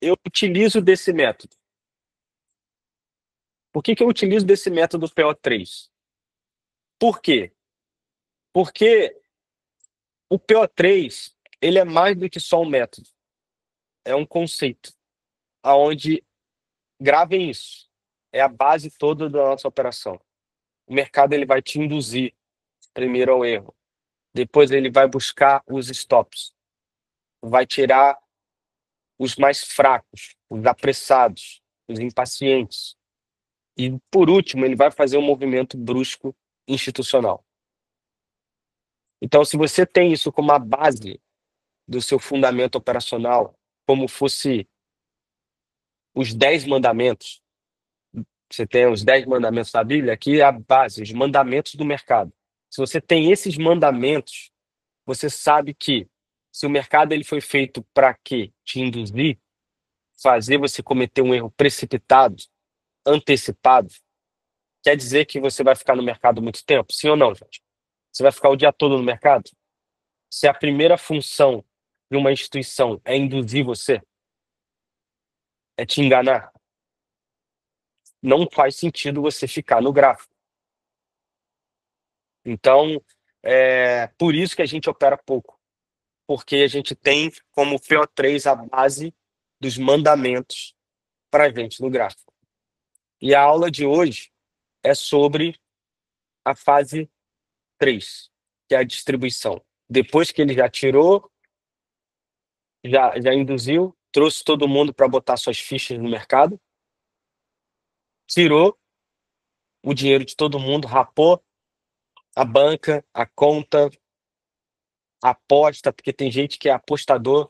eu utilizo desse método? Por que que eu utilizo desse método PO3? Por quê? Porque o PO3, ele é mais do que só um método, é um conceito, aonde gravem isso, é a base toda da nossa operação. O mercado ele vai te induzir primeiro ao erro, depois ele vai buscar os stops, vai tirar os mais fracos, os apressados, os impacientes. E, por último, ele vai fazer um movimento brusco institucional. Então, se você tem isso como a base do seu fundamento operacional, como fosse os 10 mandamentos, você tem os 10 mandamentos da Bíblia, aqui é a base, os mandamentos do mercado. Se você tem esses mandamentos, você sabe que se o mercado ele foi feito para quê? Te induzir, fazer você cometer um erro precipitado, antecipado, quer dizer que você vai ficar no mercado muito tempo? Sim ou não, gente? Você vai ficar o dia todo no mercado? Se a primeira função de uma instituição é induzir você, é te enganar, não faz sentido você ficar no gráfico. Então, é por isso que a gente opera pouco, porque a gente tem como PO3 a base dos mandamentos para a gente no gráfico. E a aula de hoje é sobre a fase 3, que é a distribuição. Depois que ele já tirou, já induziu, trouxe todo mundo para botar suas fichas no mercado, tirou o dinheiro de todo mundo, rapou a banca, a conta, a aposta, porque tem gente que é apostador,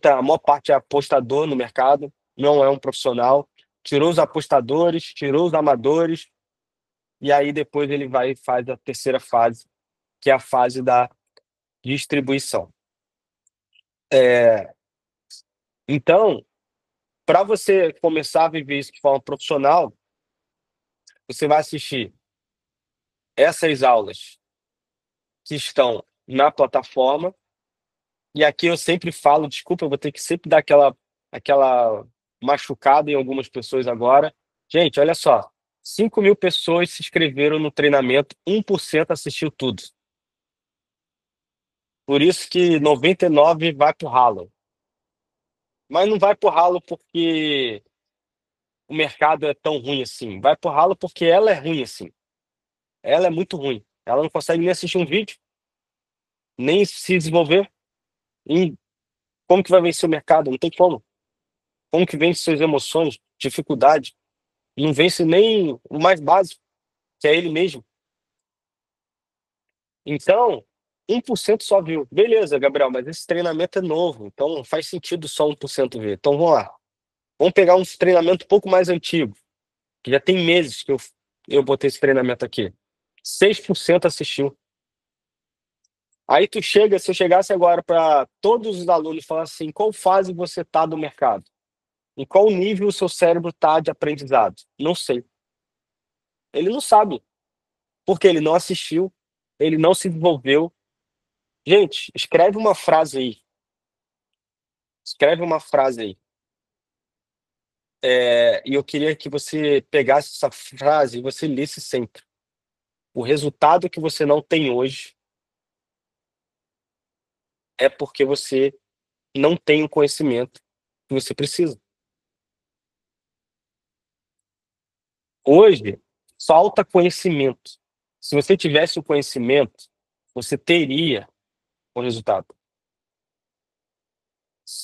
a maior parte é apostador no mercado, não é um profissional. Tirou os apostadores, tirou os amadores, e aí depois ele vai e faz a terceira fase, que é a fase da distribuição. Então, para você começar a viver isso de forma profissional, você vai assistir essas aulas que estão na plataforma. E aqui eu sempre falo, desculpa, eu vou ter que sempre dar aquela machucada em algumas pessoas agora. Gente, olha só, 5.000 pessoas se inscreveram no treinamento, 1% assistiu tudo. Por isso que 99 vai pro ralo. Mas não vai pro ralo porque o mercado é tão ruim assim. Vai pro ralo porque ela é ruim assim. Ela é muito ruim. Ela não consegue nem assistir um vídeo, nem se desenvolver. E como que vai vencer o mercado? Não tem como. Como que vence suas emoções, dificuldade? Não vence nem o mais básico, que é ele mesmo. Então, 1% só viu. Beleza, Gabriel, mas esse treinamento é novo, então não faz sentido só 1% ver. Então vamos lá. Vamos pegar um treinamento um pouco mais antigo, que já tem meses que eu botei esse treinamento aqui. 6% assistiu. Aí tu chega, se eu chegasse agora para todos os alunos e falar assim, qual fase você está do mercado? Em qual nível o seu cérebro está de aprendizado? Não sei. Ele não sabe, porque ele não assistiu, ele não se desenvolveu. Gente, escreve uma frase aí. Escreve uma frase aí. E eu queria que você pegasse essa frase e você lesse sempre. O resultado que você não tem hoje é porque você não tem o conhecimento que você precisa. Hoje, falta conhecimento. Se você tivesse o conhecimento, você teria o resultado.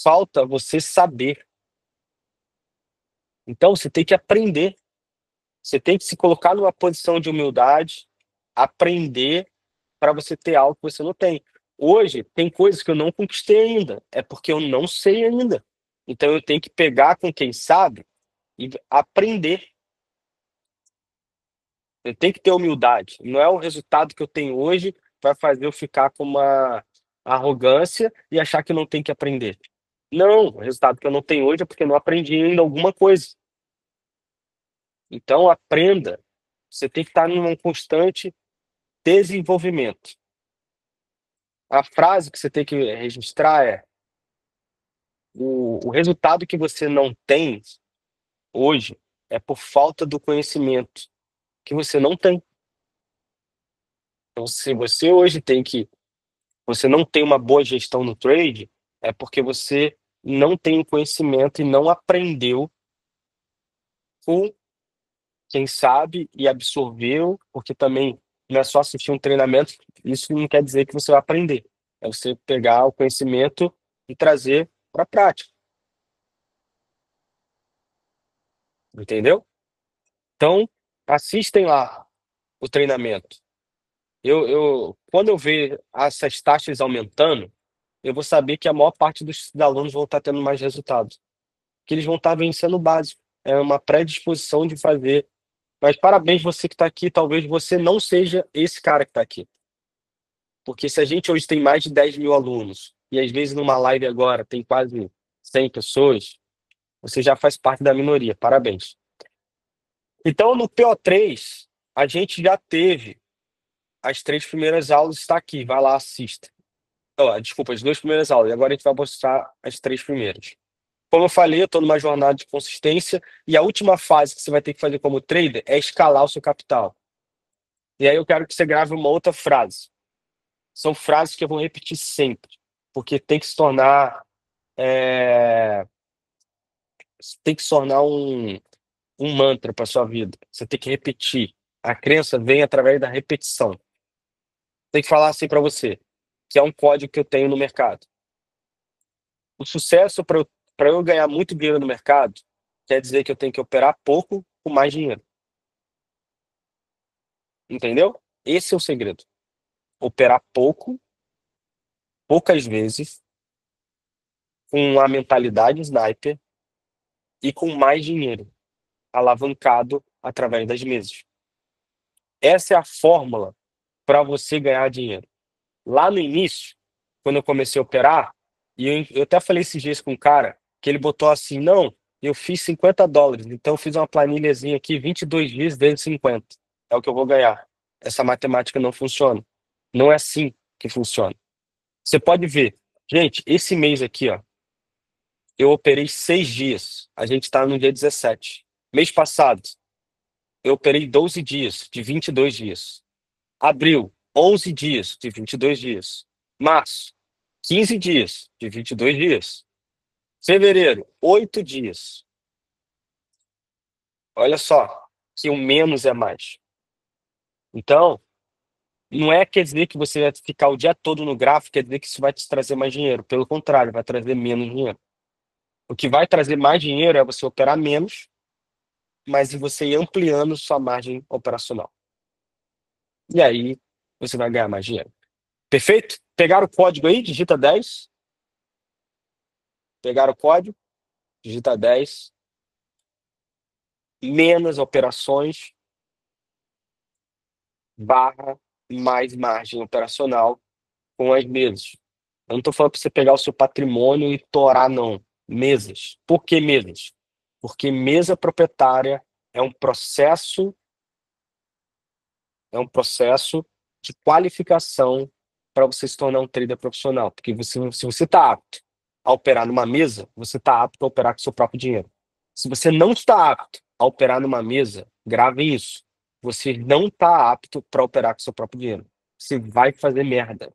Falta você saber. Então, você tem que aprender. Você tem que se colocar numa posição de humildade, aprender para você ter algo que você não tem. Hoje, tem coisas que eu não conquistei ainda. É porque eu não sei ainda. Então, eu tenho que pegar com quem sabe e aprender. Eu tenho que ter humildade. Não é o resultado que eu tenho hoje que vai fazer eu ficar com uma arrogância e achar que eu não tenho que aprender. Não, o resultado que eu não tenho hoje é porque eu não aprendi ainda alguma coisa. Então, aprenda. Você tem que estar num constante desenvolvimento. A frase que você tem que registrar é: o resultado que você não tem hoje é por falta do conhecimento que você não tem. Então, se você hoje você não tem uma boa gestão no trade, é porque você não tem o conhecimento e não aprendeu com quem sabe e absorveu, porque também não é só assistir um treinamento, isso não quer dizer que você vai aprender. É você pegar o conhecimento e trazer para a prática, entendeu? Então, assistem lá o treinamento. Quando eu ver essas taxas aumentando, eu vou saber que a maior parte dos alunos vão estar tendo mais resultados, que eles vão estar vencendo o básico. É uma predisposição de fazer. Mas parabéns você que está aqui, talvez você não seja esse cara que está aqui. Porque se a gente hoje tem mais de 10 mil alunos, e às vezes numa live agora tem quase 100 pessoas, você já faz parte da minoria. Parabéns. Então, no PO3, a gente já teve as 3 primeiras aulas, está aqui, vai lá, assista. Desculpa, as 2 primeiras aulas, e agora a gente vai mostrar as 3 primeiras. Como eu falei, eu estou numa jornada de consistência, e a última fase que você vai ter que fazer como trader é escalar o seu capital. E aí eu quero que você grave uma outra frase. São frases que eu vou repetir sempre, porque é, tem que se tornar um mantra para sua vida. Você tem que repetir. A crença vem através da repetição. Tem que falar assim para você, que é um código que eu tenho no mercado. O sucesso para eu ganhar muito dinheiro no mercado quer dizer que eu tenho que operar pouco com mais dinheiro. Entendeu? Esse é o segredo. Operar pouco, poucas vezes, com a mentalidade sniper e com mais dinheiro, alavancado através das mesas. Essa é a fórmula para você ganhar dinheiro. Lá no início, quando eu comecei a operar, e eu até falei esses dias com um cara, que ele botou assim, não, eu fiz $50, então eu fiz uma planilhazinha aqui, 22 dias vezes 50. É o que eu vou ganhar. Essa matemática não funciona. Não é assim que funciona. Você pode ver, gente, esse mês aqui, ó, eu operei 6 dias. A gente está no dia 17. Mês passado, eu operei 12 dias, de 22 dias. Abril, 11 dias, de 22 dias. Março, 15 dias, de 22 dias. Fevereiro, 8 dias. Olha só, que o menos é mais. Então, não é quer dizer que você vai ficar o dia todo no gráfico, quer dizer que isso vai te trazer mais dinheiro. Pelo contrário, vai trazer menos dinheiro. O que vai trazer mais dinheiro é você operar menos, mas você ir ampliando sua margem operacional. E aí, você vai ganhar mais dinheiro. Perfeito? Pegaram o código aí? Digita 10. Pegaram o código? Digita 10. Menos operações, barra, mais margem operacional com as mesas. Eu não estou falando para você pegar o seu patrimônio e torar, não. Mesas. Por que mesas? Porque mesa proprietária é um processo, é um processo de qualificação para você se tornar um trader profissional. Porque se você está apto a operar numa mesa, você está apto a operar com seu próprio dinheiro. Se você não está apto a operar numa mesa, grave isso. Você não está apto para operar com seu próprio dinheiro. Você vai fazer merda.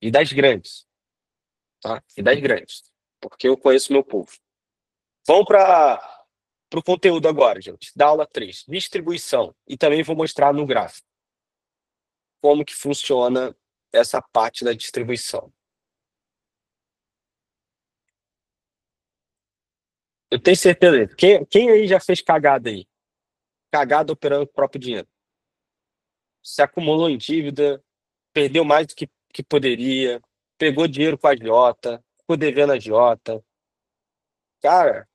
E das grandes, tá? E das grandes. Porque eu conheço meu povo. Vamos para o conteúdo agora, gente. Da aula 3, distribuição. E também vou mostrar no gráfico como que funciona essa parte da distribuição. Eu tenho certeza. Quem aí já fez cagada aí? Cagada operando com o próprio dinheiro. Se acumulou em dívida, perdeu mais do que poderia, pegou dinheiro com a agiota, ficou devendo a agiota. Cara,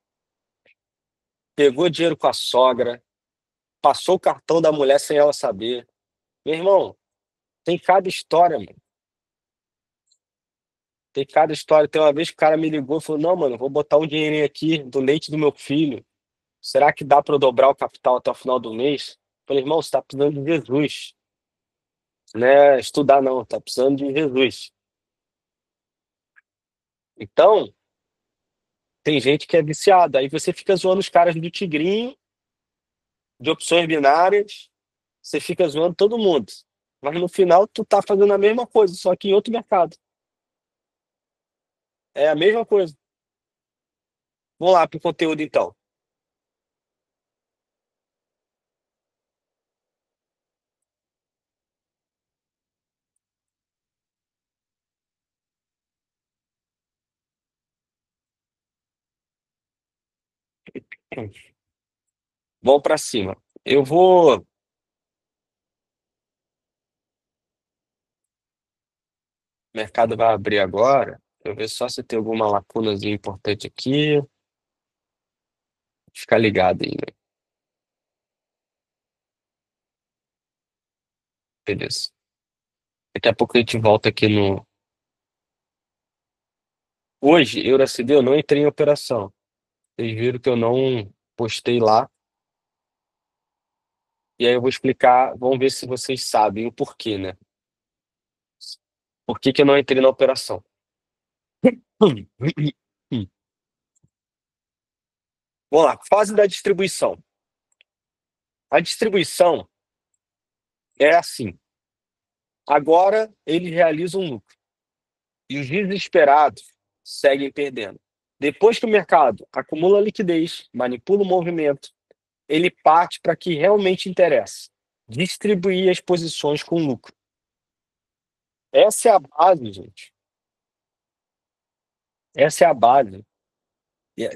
pegou dinheiro com a sogra, passou o cartão da mulher sem ela saber. Meu irmão, tem cada história, mano. Tem cada história. Tem uma vez que o cara me ligou e falou: Não, mano, vou botar um dinheirinho aqui do leite do meu filho. Será que dá para eu dobrar o capital até o final do mês? Eu falei: Irmão, você tá precisando de Jesus. Não é estudar, não. Tá precisando de Jesus. Então, Tem gente que é viciada, aí você fica zoando os caras do tigrinho, de opções binárias, você fica zoando todo mundo. Mas no final tu tá fazendo a mesma coisa, só que em outro mercado. É a mesma coisa. Vamos lá pro conteúdo então. Vamos para cima. Eu vou. O mercado vai abrir agora. Deixa eu ver só se tem alguma lacunazinha importante aqui. Ficar ligado aí, né? Beleza. Daqui a pouco a gente volta aqui no. Hoje, EURUSD, eu não entrei em operação. Vocês viram que eu não postei lá. E aí eu vou explicar. Vamos ver se vocês sabem o porquê, né? Por que que eu não entrei na operação? Vamos lá. Fase da distribuição. A distribuição é assim. Agora eles realizam um lucro. E os desesperados seguem perdendo. Depois que o mercado acumula liquidez, manipula o movimento, ele parte para o que realmente interessa: distribuir as posições com lucro. Essa é a base, gente. Essa é a base.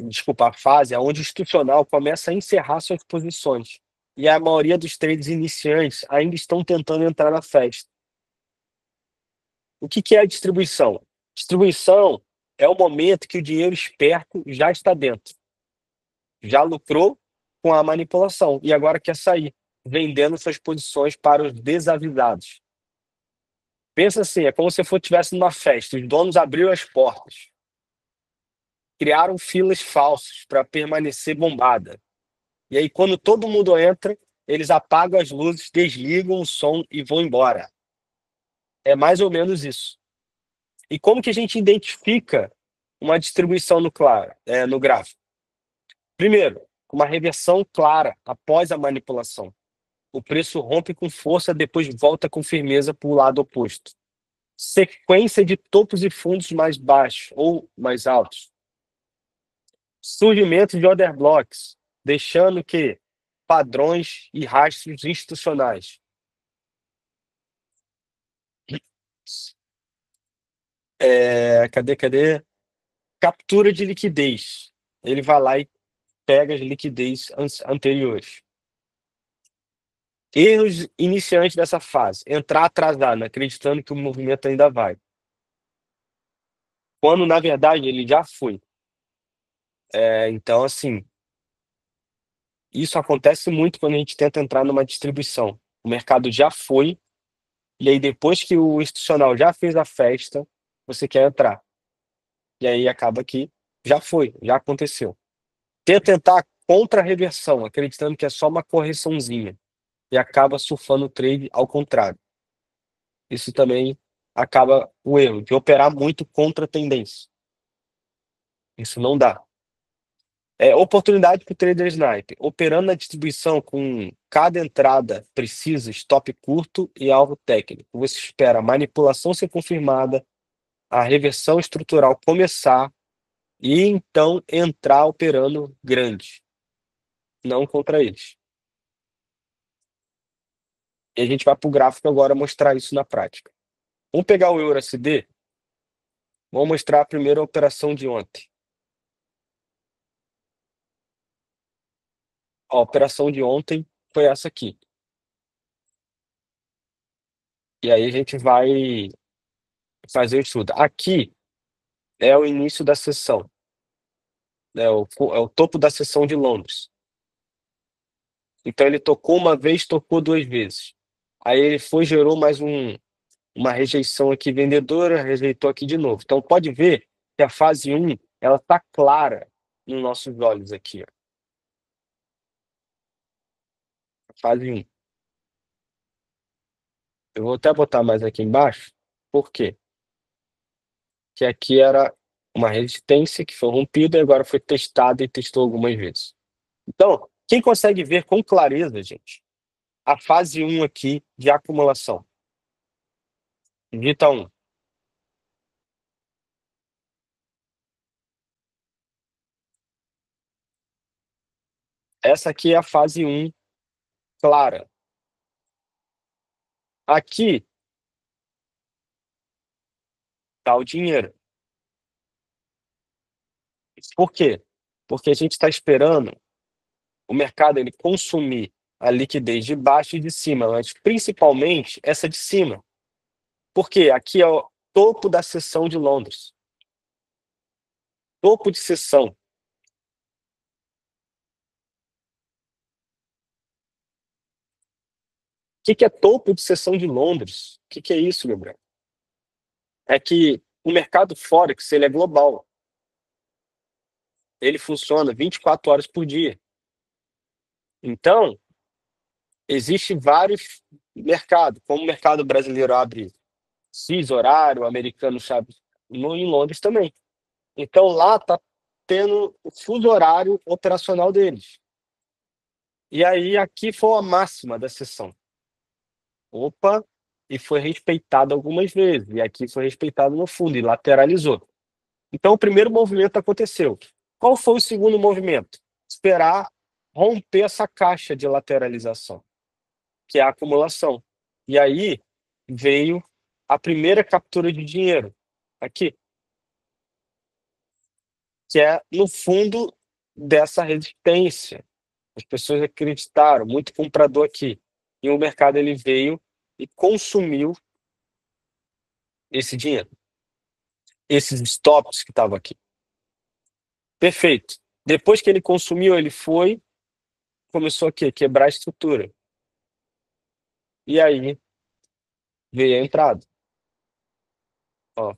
Desculpa, a fase onde o institucional começa a encerrar suas posições. E a maioria dos traders iniciantes ainda estão tentando entrar na festa. O que que é a distribuição? Distribuição é o momento que o dinheiro esperto já está dentro, já lucrou com a manipulação e agora quer sair, vendendo suas posições para os desavisados. Pensa assim, é como se você estivesse numa festa, os donos abriram as portas, criaram filas falsas para permanecer bombada. E aí, quando todo mundo entra, eles apagam as luzes, desligam o som e vão embora. É mais ou menos isso. E como que a gente identifica uma distribuição no gráfico? Primeiro, uma reversão clara após a manipulação. O preço rompe com força, depois volta com firmeza para o lado oposto. Sequência de topos e fundos mais baixos ou mais altos. Surgimento de order blocks, deixando que padrões e rastros institucionais. Cadê? Captura de liquidez. Ele vai lá e pega as liquidez anteriores. Erros iniciantes dessa fase. Entrar atrasado, acreditando que o movimento ainda vai. Quando, na verdade, ele já foi. Então, assim, isso acontece muito quando a gente tenta entrar numa distribuição. O mercado já foi, e aí depois que o institucional já fez a festa, você quer entrar. E aí acaba que já foi, já aconteceu. Tenta entrar contra a reversão, acreditando que é só uma correçãozinha. E acaba surfando o trade ao contrário. Isso também acaba o erro de operar muito contra a tendência. Isso não dá. Oportunidade para o trader sniper. Operando na distribuição com cada entrada precisa, stop curto e alvo técnico. Você espera a manipulação ser confirmada, a reversão estrutural começar e então entrar operando grande, não contra eles. E a gente vai para o gráfico agora mostrar isso na prática. Vamos pegar o EURUSD. Vamos mostrar a primeira operação de ontem. A operação de ontem foi essa aqui. E aí a gente vai fazer o estudo. Aqui é o início da sessão. É o topo da sessão de Londres. Então ele tocou uma vez, tocou duas vezes. Aí ele foi, gerou mais uma rejeição aqui vendedora, rejeitou aqui de novo. Então pode ver que a fase um ela está clara nos nossos olhos aqui. Ó. A fase um. Eu vou até botar mais aqui embaixo. Por quê? Que aqui era. uma resistência que foi rompida e agora foi testada e testou algumas vezes. Então, quem consegue ver com clareza, gente, a fase um aqui de acumulação? Digita 1. Essa aqui é a fase um clara. Aqui está o dinheiro. Por quê? Porque a gente está esperando o mercado ele consumir a liquidez de baixo e de cima, mas principalmente essa de cima. Porque aqui é o topo da seção de Londres. Topo de seção. O que é topo de seção de Londres? O que é isso, Gabriel? É que o mercado Forex ele é global. Ele funciona 24 horas por dia. Então, existe vários mercados, como o mercado brasileiro abre X horário, o americano sabe, em Londres também. Então lá está tendo o fuso horário operacional deles. E aí aqui foi a máxima da sessão. Opa, e foi respeitado algumas vezes. E aqui foi respeitado no fundo e lateralizou. Então o primeiro movimento aconteceu. Qual foi o segundo movimento? Esperar romper essa caixa de lateralização, que é a acumulação. E aí veio a primeira captura de dinheiro, aqui, que é no fundo dessa resistência. As pessoas acreditaram, muito comprador aqui. E o mercado ele veio e consumiu esse dinheiro, esses stops que estavam aqui. Perfeito. Depois que ele consumiu, ele foi, começou a quê? Quebrar a estrutura. E aí veio a entrada. Ó,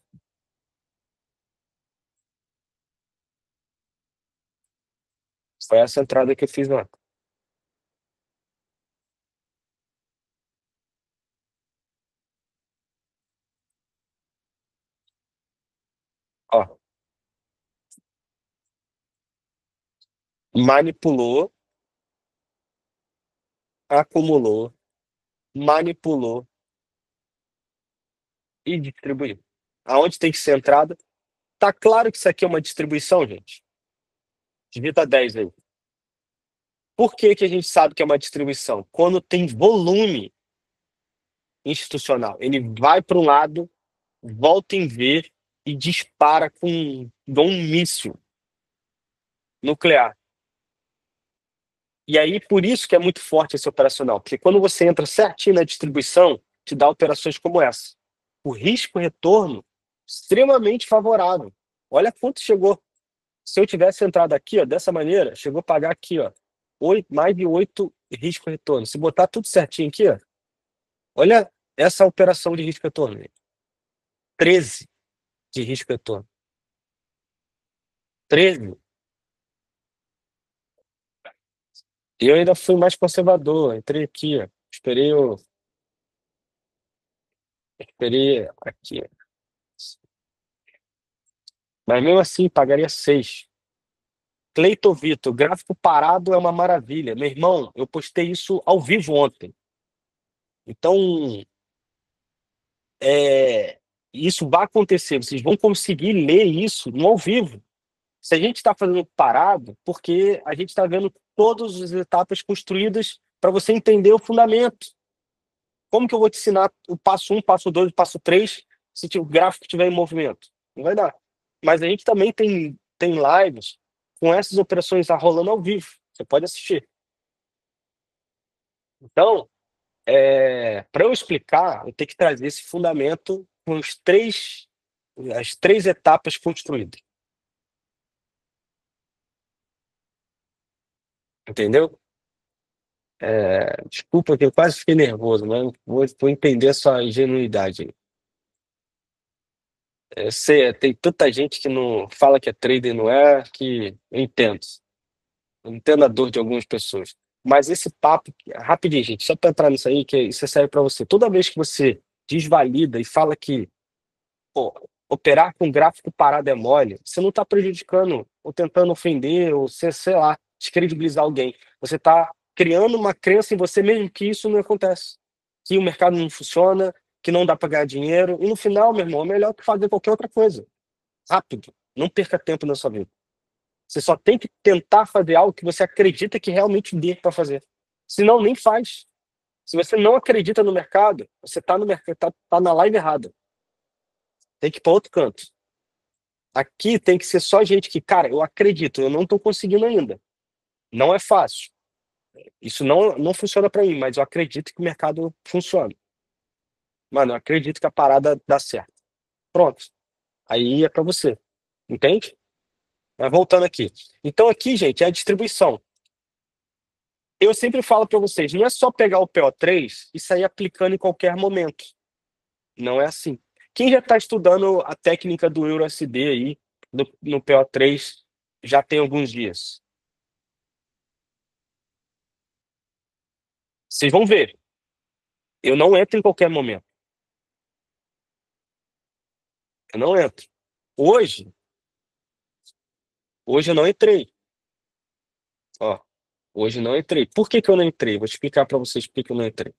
foi essa entrada que eu fiz lá. Ó, manipulou, acumulou, manipulou e distribuiu. Aonde tem que ser entrada? Tá claro que isso aqui é uma distribuição, gente. Digita 10 aí. Por que que a gente sabe que é uma distribuição? Quando tem volume institucional, ele vai para um lado, volta em V e dispara com igual um míssil nuclear. E aí, por isso que é muito forte esse operacional, porque quando você entra certinho na distribuição, te dá operações como essa. O risco-retorno extremamente favorável. Olha quanto chegou. Se eu tivesse entrado aqui, ó, dessa maneira, chegou a pagar aqui, ó, mais de 8 risco-retorno. Se botar tudo certinho aqui, ó, olha essa operação de risco-retorno. 13 de risco-retorno. 13. Eu ainda fui mais conservador. Entrei aqui, ó. Esperei aqui. Mas mesmo assim, pagaria 6. Cleiton Vitor, gráfico parado é uma maravilha. Meu irmão, eu postei isso ao vivo ontem. Então, isso vai acontecer. Vocês vão conseguir ler isso no ao vivo. Se a gente está fazendo parado, porque a gente está vendo todas as etapas construídas para você entender o fundamento. Como que eu vou te ensinar o passo 1, passo 2, o passo 3, se o gráfico estiver em movimento? Não vai dar. Mas a gente também tem lives com essas operações rolando ao vivo. Você pode assistir. Então, para eu explicar, eu tenho que trazer esse fundamento com as três etapas construídas. Entendeu? Desculpa que eu quase fiquei nervoso, mas vou entender a sua ingenuidade aí. Eu sei, tem tanta gente que não fala que é trader e não é, que eu entendo. Eu entendo a dor de algumas pessoas. Mas esse papo, rapidinho, gente, só para entrar nisso aí, que isso serve para você. Toda vez que você desvalida e fala que, pô, Operar com gráfico parado é mole, você não está prejudicando ou tentando ofender ou sei lá, descredibilizar alguém. Você está criando uma crença em você mesmo que isso não acontece, que o mercado não funciona, que não dá para ganhar dinheiro e no final, meu irmão, é melhor tu fazer qualquer outra coisa, rápido, não perca tempo na sua vida. Você só tem que tentar fazer algo que você acredita que realmente dê para fazer, senão nem faz. Se você não acredita no mercado, você está no mercado, tá na live errada, tem que ir para outro canto. Aqui tem que ser só gente que, cara, eu acredito, eu não tô conseguindo ainda. Não é fácil. Isso não funciona para mim, mas eu acredito que o mercado funciona. Mano, eu acredito que a parada dá certo. Pronto. Aí é para você. Entende? Mas voltando aqui. Então aqui, gente, é a distribuição. Eu sempre falo para vocês, não é só pegar o PO3 e sair aplicando em qualquer momento. Não é assim. Quem já está estudando a técnica do EURUSD aí, no PO3, já tem alguns dias. Vocês vão ver. Eu não entro em qualquer momento. Eu não entro. Hoje, hoje eu não entrei. Ó, hoje eu não entrei. Por que que eu não entrei? Vou explicar para vocês por que que eu não entrei.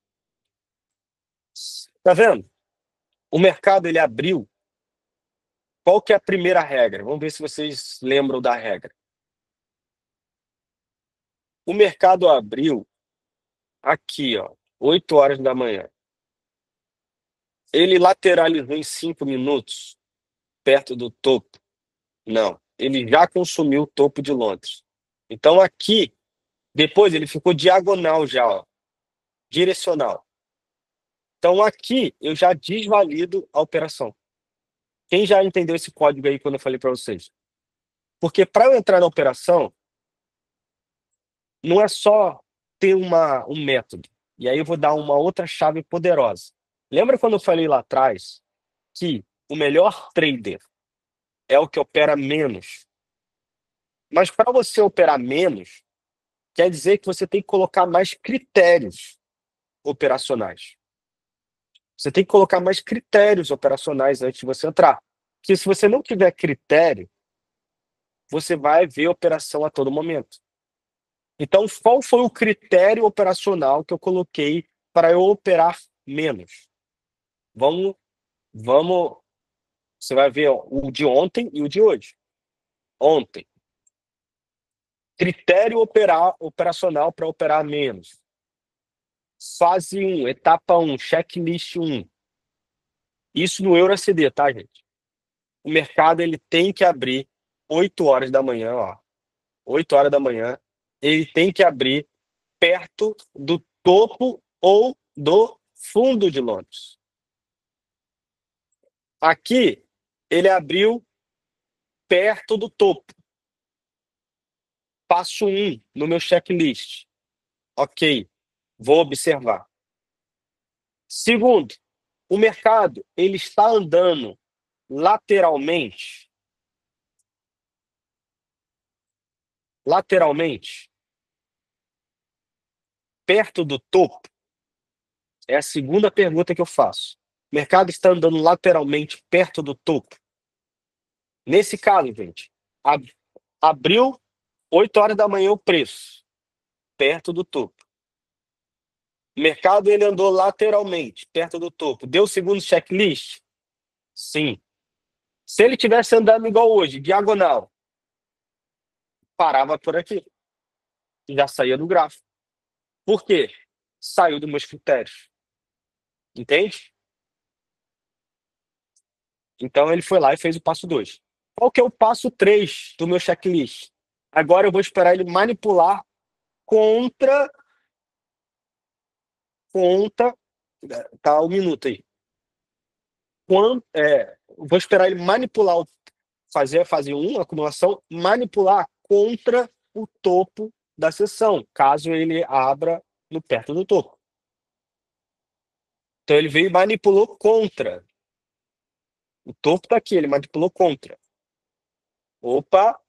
Tá vendo? O mercado ele abriu. Qual que é a primeira regra? Vamos ver se vocês lembram da regra. O mercado abriu aqui, ó, 8 horas da manhã. Ele lateralizou em 5 minutos, perto do topo. Não, ele já consumiu o topo de Londres. Então aqui, depois ele ficou diagonal já, ó, direcional. Então aqui eu já desvalido a operação. Quem já entendeu esse código aí quando eu falei para vocês? Porque para eu entrar na operação, não é só ter um método. E aí eu vou dar uma outra chave poderosa. Lembra quando eu falei lá atrás que o melhor trader é o que opera menos? Mas para você operar menos, quer dizer que você tem que colocar mais critérios operacionais. Você tem que colocar mais critérios operacionais antes de você entrar. Porque se você não tiver critério, você vai ver operação a todo momento. Então, qual foi o critério operacional que eu coloquei para eu operar menos? Vamos, vamos. Você vai ver ó, o de ontem e o de hoje. Ontem, critério operacional para operar menos. Fase 1, etapa 1, checklist 1. Isso no EURUSD, tá, gente? O mercado ele tem que abrir 8 horas da manhã, ó. 8 horas da manhã, ele tem que abrir perto do topo ou do fundo de Londres. Aqui, ele abriu perto do topo. Passo 1 no meu checklist. Ok, vou observar. Segundo, o mercado ele está andando lateralmente, lateralmente, perto do topo. É a segunda pergunta que eu faço. O mercado está andando lateralmente perto do topo. Nesse caso, gente, abriu 8 horas da manhã o preço, perto do topo. O mercado ele andou lateralmente, perto do topo. Deu o segundo checklist? Sim. Se ele tivesse andando igual hoje, diagonal, parava por aqui. Já saía do gráfico. Por quê? Saiu dos meus critérios. Entende? Então ele foi lá e fez o passo 2. Qual que é o passo 3 do meu checklist? Agora eu vou esperar ele manipular contra, conta, tá um minuto aí. Vou esperar ele manipular, fazer a fase 1, acumulação, manipular contra o topo da sessão, caso ele abra no perto do topo. Então ele veio e manipulou contra. O topo tá aqui, ele manipulou contra. Opa,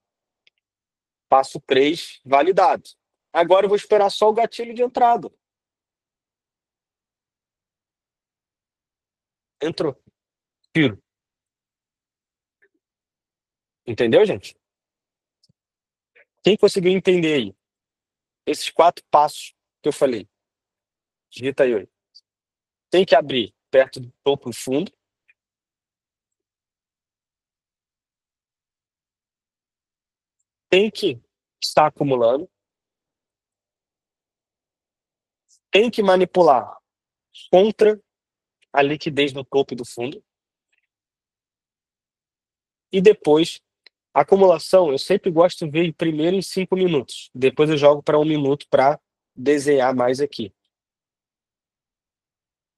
passo 3 validado. Agora eu vou esperar só o gatilho de entrada. Entrou. Tiro. Entendeu, gente? Quem conseguiu entender aí esses 4 passos que eu falei? Digita aí. Oi. Tem que abrir perto do topo e fundo. Tem que estar acumulando. Tem que manipular contra a liquidez do topo e do fundo. E depois, a acumulação, eu sempre gosto de ver primeiro em 5 minutos. Depois eu jogo para 1 minuto para desenhar mais aqui.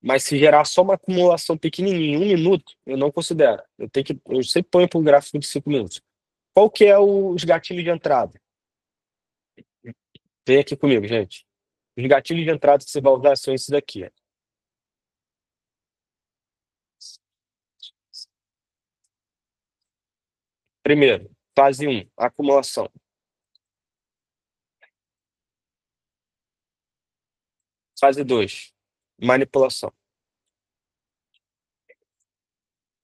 Mas se gerar só uma acumulação pequenininha em 1 minuto, eu não considero. Eu sempre ponho para um gráfico de 5 minutos. Qual que é os gatilhos de entrada? Vem aqui comigo, gente. Os gatilhos de entrada que você vai usar são esses daqui. Ó. Primeiro, fase 1, acumulação. Fase 2, manipulação.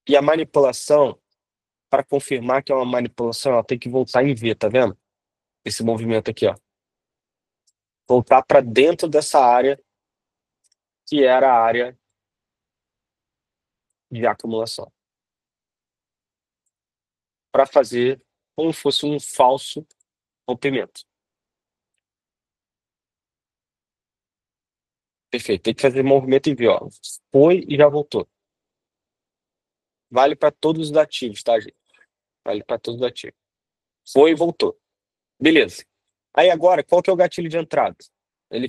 E a manipulação, para confirmar que é uma manipulação, ela tem que voltar em V, tá vendo? Esse movimento aqui, ó. Voltar para dentro dessa área que era a área de acumulação. Para fazer como se fosse um falso rompimento. Perfeito. Tem que fazer movimento em V, ó. Foi e já voltou. Vale para todos os ativos, tá, gente? Vale para todos os ativos. Foi e voltou. Beleza. Aí agora, qual que é o gatilho de entrada? Ele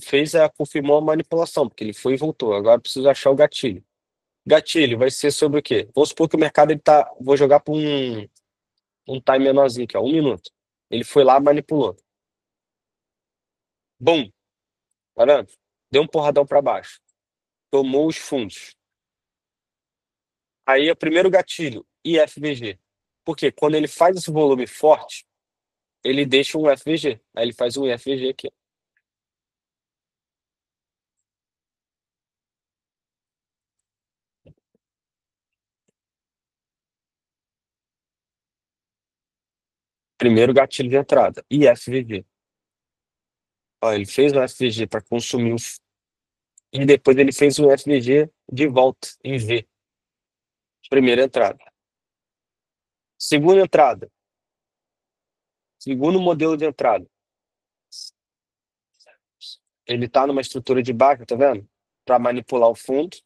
confirmou a manipulação, porque ele foi e voltou. Agora eu preciso achar o gatilho. Gatilho vai ser sobre o quê? Vamos supor que o mercado ele tá. Vou jogar para um time menorzinho aqui, ó, 1 minuto. Ele foi lá, manipulou. Bum! Tá vendo? Deu um porradão para baixo. Tomou os fundos. Aí é o primeiro gatilho, IFVG. Porque quando ele faz esse volume forte, ele deixa um FVG. Aí ele faz um IFVG aqui. Primeiro gatilho de entrada, IFVG. Ó, ele fez um FVG para consumir e depois ele fez um FVG de volta em V. Primeira entrada. Segunda entrada. Segundo modelo de entrada. Ele está numa estrutura de baixo, tá vendo? Para manipular o fundo.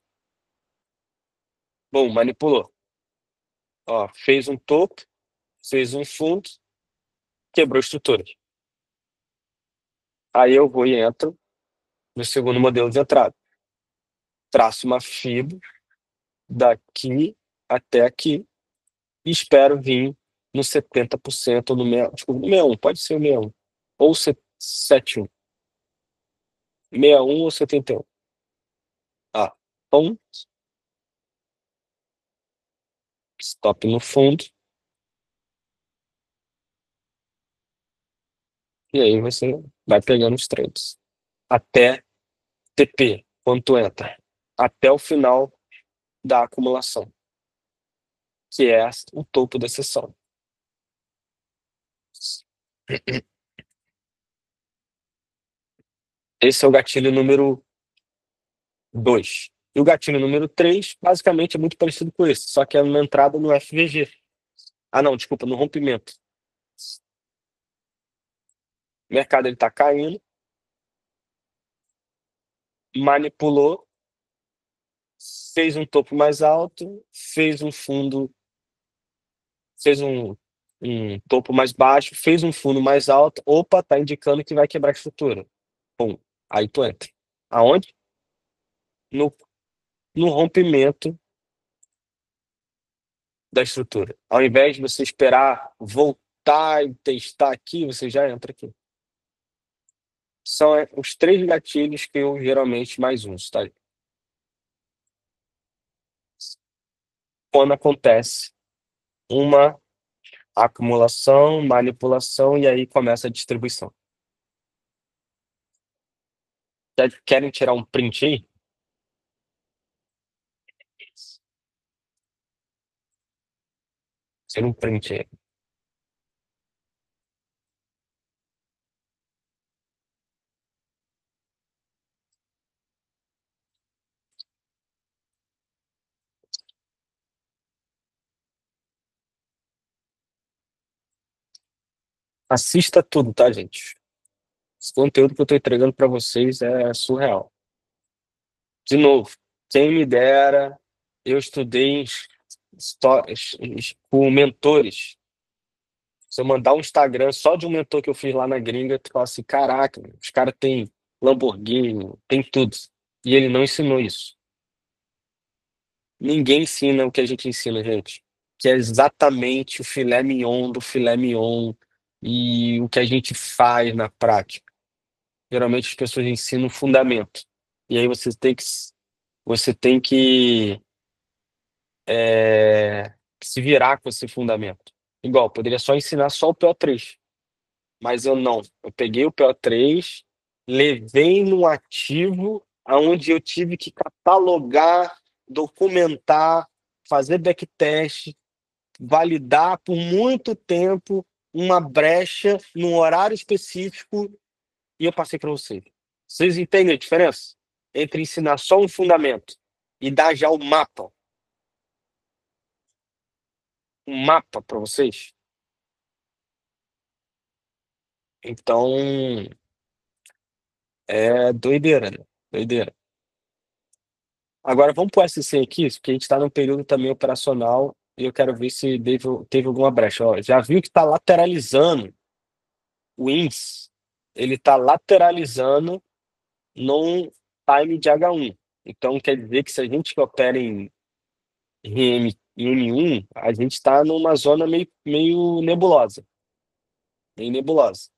Bom, manipulou. Ó, fez um topo, fez um fundo, quebrou a estrutura. Aí eu vou e entro no segundo modelo de entrada. Traço uma fibra daqui até aqui e espero vir no 70% ou no 61, desculpa, no 61, pode ser o 61. Ou 71. 61 ou 71. Ah, então, stop no fundo. E aí você vai pegando os trades. Até TP, quanto entra? Até o final da acumulação, que é o topo da sessão. Esse é o gatilho número 2. E o gatilho número 3, basicamente, é muito parecido com esse, só que é uma entrada no FVG. Ah, não, desculpa, no rompimento. O mercado está caindo, manipulou, fez um topo mais alto, fez um fundo, fez um topo mais baixo, fez um fundo mais alto. Opa, tá indicando que vai quebrar a estrutura. Pum, aí tu entra. Aonde? No, no rompimento da estrutura. Ao invés de você esperar voltar e testar aqui, você já entra aqui. São os 3 gatilhos que eu geralmente mais uso, tá? Quando acontece uma acumulação, manipulação e aí começa a distribuição. Querem tirar um print aí? Tira um print aí. Assista tudo, tá, gente? Esse conteúdo que eu tô entregando para vocês é surreal. De novo, quem me dera, eu estudei com mentores. Se eu mandar um Instagram só de um mentor que eu fiz lá na gringa, tu fala assim, caraca, os caras têm Lamborghini, tem tudo. E ele não ensinou isso. Ninguém ensina o que a gente ensina, gente. Que é exatamente o filé mignon do filé mignon e o que a gente faz na prática. Geralmente as pessoas ensinam o fundamento. E aí você tem que se virar com esse fundamento. Igual, poderia só ensinar só o PO3, mas eu não. Eu peguei o PO3, levei no ativo, aonde eu tive que catalogar, documentar, fazer backtest, validar por muito tempo uma brecha num horário específico e eu passei para vocês. Vocês entendem a diferença entre ensinar só um fundamento e dar já o mapa para vocês? Então, é doideira, né? Doideira. Agora vamos pro SC aqui, porque a gente está num período também operacional e eu quero ver se teve alguma brecha. Ó, já viu que está lateralizando o índice? Ele está lateralizando num time de H1. Então quer dizer que se a gente que opera em M1, a gente está numa zona meio nebulosa. Meio nebulosa.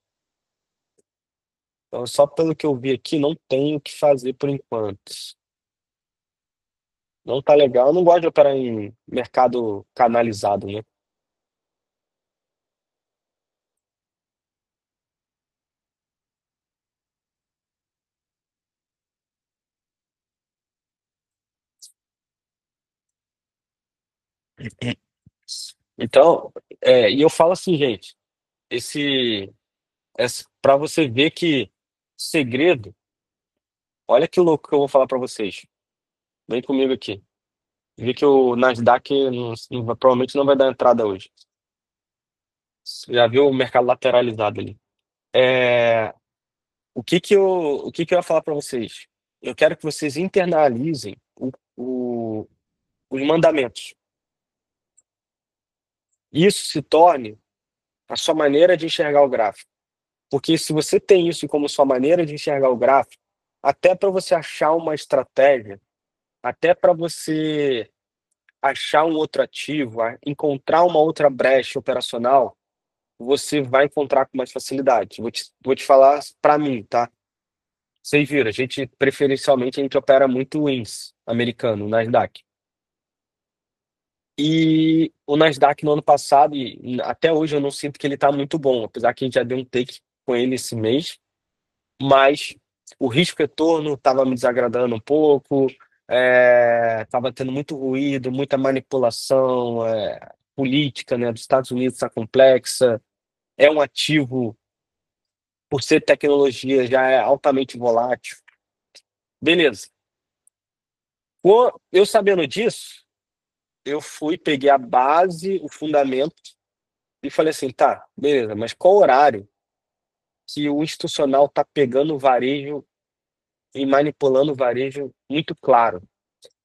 Então, só pelo que eu vi aqui, não tem o que fazer por enquanto. Não tá legal. Eu não gosto de operar em mercado canalizado, né? Então, e eu falo assim, gente, para você ver que segredo, olha que louco que eu vou falar para vocês. Vem comigo aqui. Vê que o Nasdaq provavelmente não vai dar entrada hoje. Você já viu o mercado lateralizado ali? É, o que que eu ia falar para vocês? Eu quero que vocês internalizem os mandamentos. Isso se torne a sua maneira de enxergar o gráfico. Porque se você tem isso como sua maneira de enxergar o gráfico, até para você achar uma estratégia, até para você achar um outro ativo, encontrar uma outra brecha operacional, você vai encontrar com mais facilidade. Vou te falar para mim, tá? Vocês viram, preferencialmente a gente opera muito o índice americano, o Nasdaq. E o Nasdaq no ano passado, e até hoje eu não sinto que ele está muito bom, apesar que a gente já deu um take com ele esse mês, mas o risco-retorno estava me desagradando um pouco, estava tendo muito ruído, muita manipulação, política, né, dos Estados Unidos está complexa, é um ativo, por ser tecnologia, já é altamente volátil. Beleza. Eu sabendo disso, eu fui, peguei a base, o fundamento, e falei assim, tá, beleza, mas qual horário que o institucional está pegando o varejo e manipulando o varejo muito claro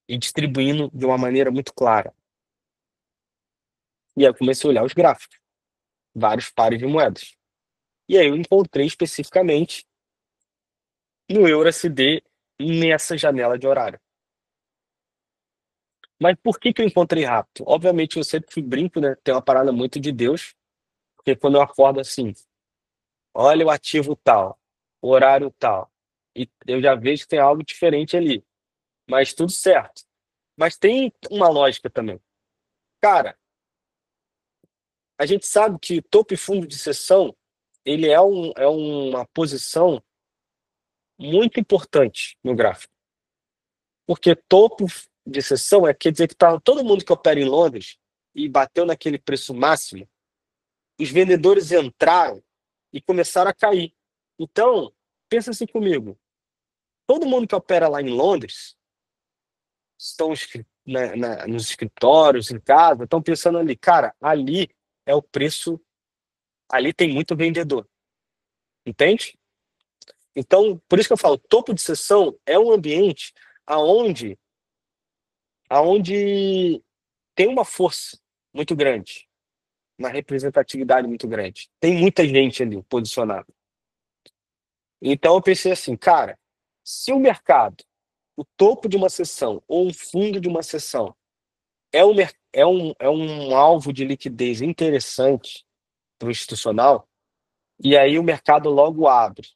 e distribuindo de uma maneira muito clara? E aí eu comecei a olhar os gráficos, vários pares de moedas. E aí eu encontrei especificamente no EURUSD nessa janela de horário. Mas por que que eu encontrei rápido? Obviamente eu sempre brinco, né? Tem uma parada muito de Deus, porque quando eu acordo assim, olha o ativo tal, o horário tal, e eu já vejo que tem algo diferente ali, mas tudo certo. Mas tem uma lógica também. Cara, a gente sabe que topo e fundo de sessão, ele é uma posição muito importante no gráfico. Porque topo de sessão quer dizer que tá todo mundo que opera em Londres e bateu naquele preço máximo, os vendedores entraram e começaram a cair. Então, pensa assim comigo, todo mundo que opera lá em Londres estão nos escritórios, em casa, estão pensando ali, cara, ali é o preço Ali tem muito vendedor, entende? Então, por isso que eu falo, topo de sessão é um ambiente aonde, aonde tem uma força muito grande, uma representatividade muito grande. Tem muita gente ali posicionada. Então eu pensei assim, cara, se o mercado, o topo de uma sessão ou um fundo de uma sessão é um alvo de liquidez interessante para o institucional, e aí o mercado logo abre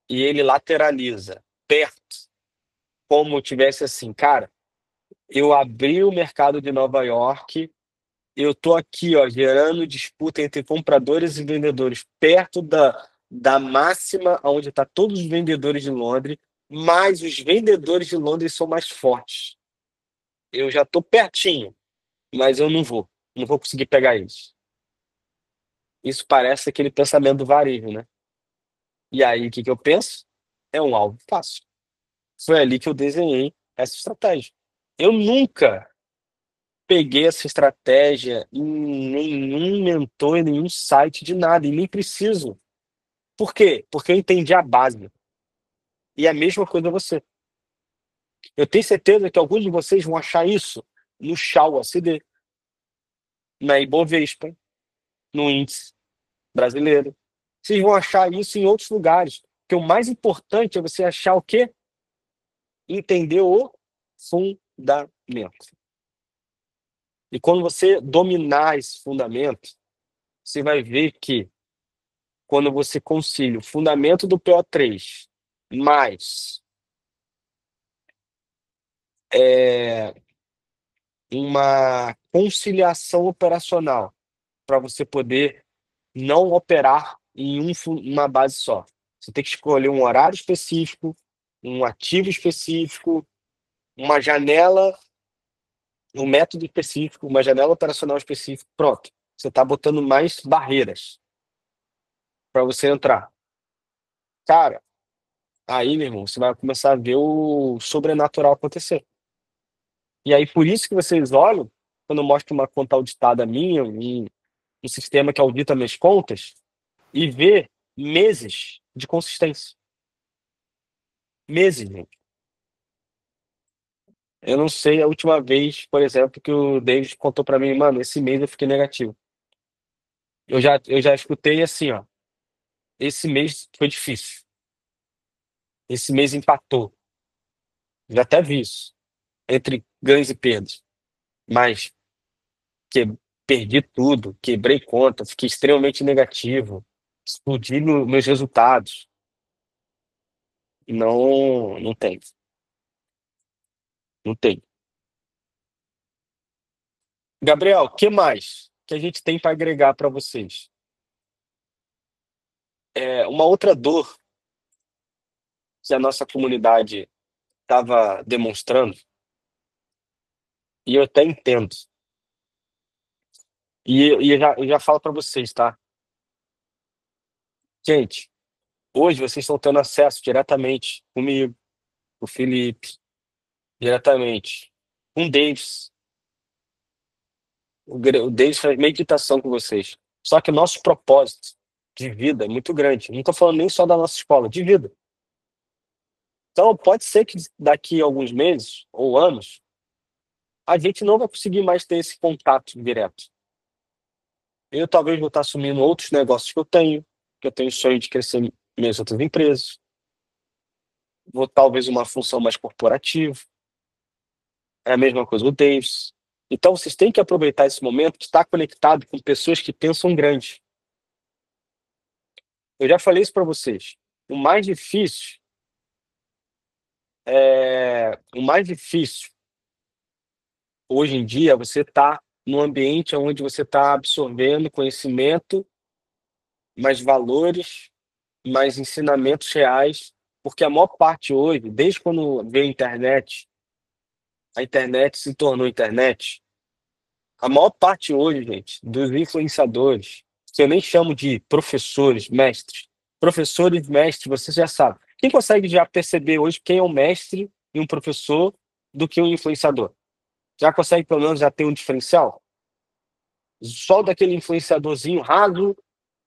e ele lateraliza perto, como tivesse assim, cara, eu abri o mercado de Nova York, eu tô aqui, ó, gerando disputa entre compradores e vendedores perto da máxima onde está todos os vendedores de Londres, mas os vendedores de Londres são mais fortes. Eu já tô pertinho, mas eu não vou conseguir pegar eles. Isso parece aquele pensamento do varejo, né? E aí, o que que eu penso? É um alvo fácil. Foi ali que eu desenhei essa estratégia. Eu nunca peguei essa estratégia em nenhum mentor, em nenhum site de nada, e nem preciso. Por quê? Porque eu entendi a base. E é a mesma coisa você. Eu tenho certeza que alguns de vocês vão achar isso no Shao ACD, na Ibovespa, no índice brasileiro. Vocês vão achar isso em outros lugares. Porque o mais importante é você achar o quê? Entender o fundamento. E quando você dominar esse fundamento, você vai ver que quando você concilia o fundamento do PO3 mais é, uma conciliação operacional para você poder não operar em uma base só. Você tem que escolher um horário específico, um ativo específico, uma janela, um método específico, uma janela operacional específica. Pronto. Você está botando mais barreiras para você entrar. Cara, aí, meu irmão, você vai começar a ver o sobrenatural acontecer. E aí, por isso que vocês olham, quando eu mostro uma conta auditada minha, um sistema que audita minhas contas, e vê meses de consistência. Meses, gente. Eu não sei a última vez, por exemplo, que o David contou pra mim, mano, esse mês eu fiquei negativo. Eu já escutei assim, ó. Esse mês foi difícil. Esse mês empatou. Já até vi isso. Entre ganhos e perdas. Mas que perdi tudo, quebrei conta, fiquei extremamente negativo, explodi meus resultados. Não, não tem, não tem. Gabriel, o que mais que a gente tem para agregar para vocês? Uma outra dor que a nossa comunidade estava demonstrando, e eu até entendo, e eu já falo para vocês, tá? Gente, hoje vocês estão tendo acesso diretamente comigo, com o Felipe, diretamente com o Davis. O Davis faz meditação com vocês. Só que o nosso propósito de vida é muito grande. Não estou falando nem só da nossa escola, de vida. Então, pode ser que daqui a alguns meses ou anos, a gente não vai conseguir mais ter esse contato direto. Eu talvez vou estar assumindo outros negócios que eu tenho sonho de crescer em minhas outras empresas. Vou talvez uma função mais corporativa. É a mesma coisa o Davis. Então, vocês têm que aproveitar esse momento de estar conectado com pessoas que pensam grande. Eu já falei isso para vocês. O mais difícil o mais difícil hoje em dia é você estar num ambiente onde você está absorvendo conhecimento, mais valores, mais ensinamentos reais, porque a maior parte hoje, desde quando veio a internet se tornou internet, a maior parte hoje, gente, dos influenciadores, que eu nem chamo de professores, mestres, você já sabe. Quem consegue já perceber hoje quem é um mestre e um professor do que um influenciador? Já consegue pelo menos já ter um diferencial? só daquele influenciadorzinho raso,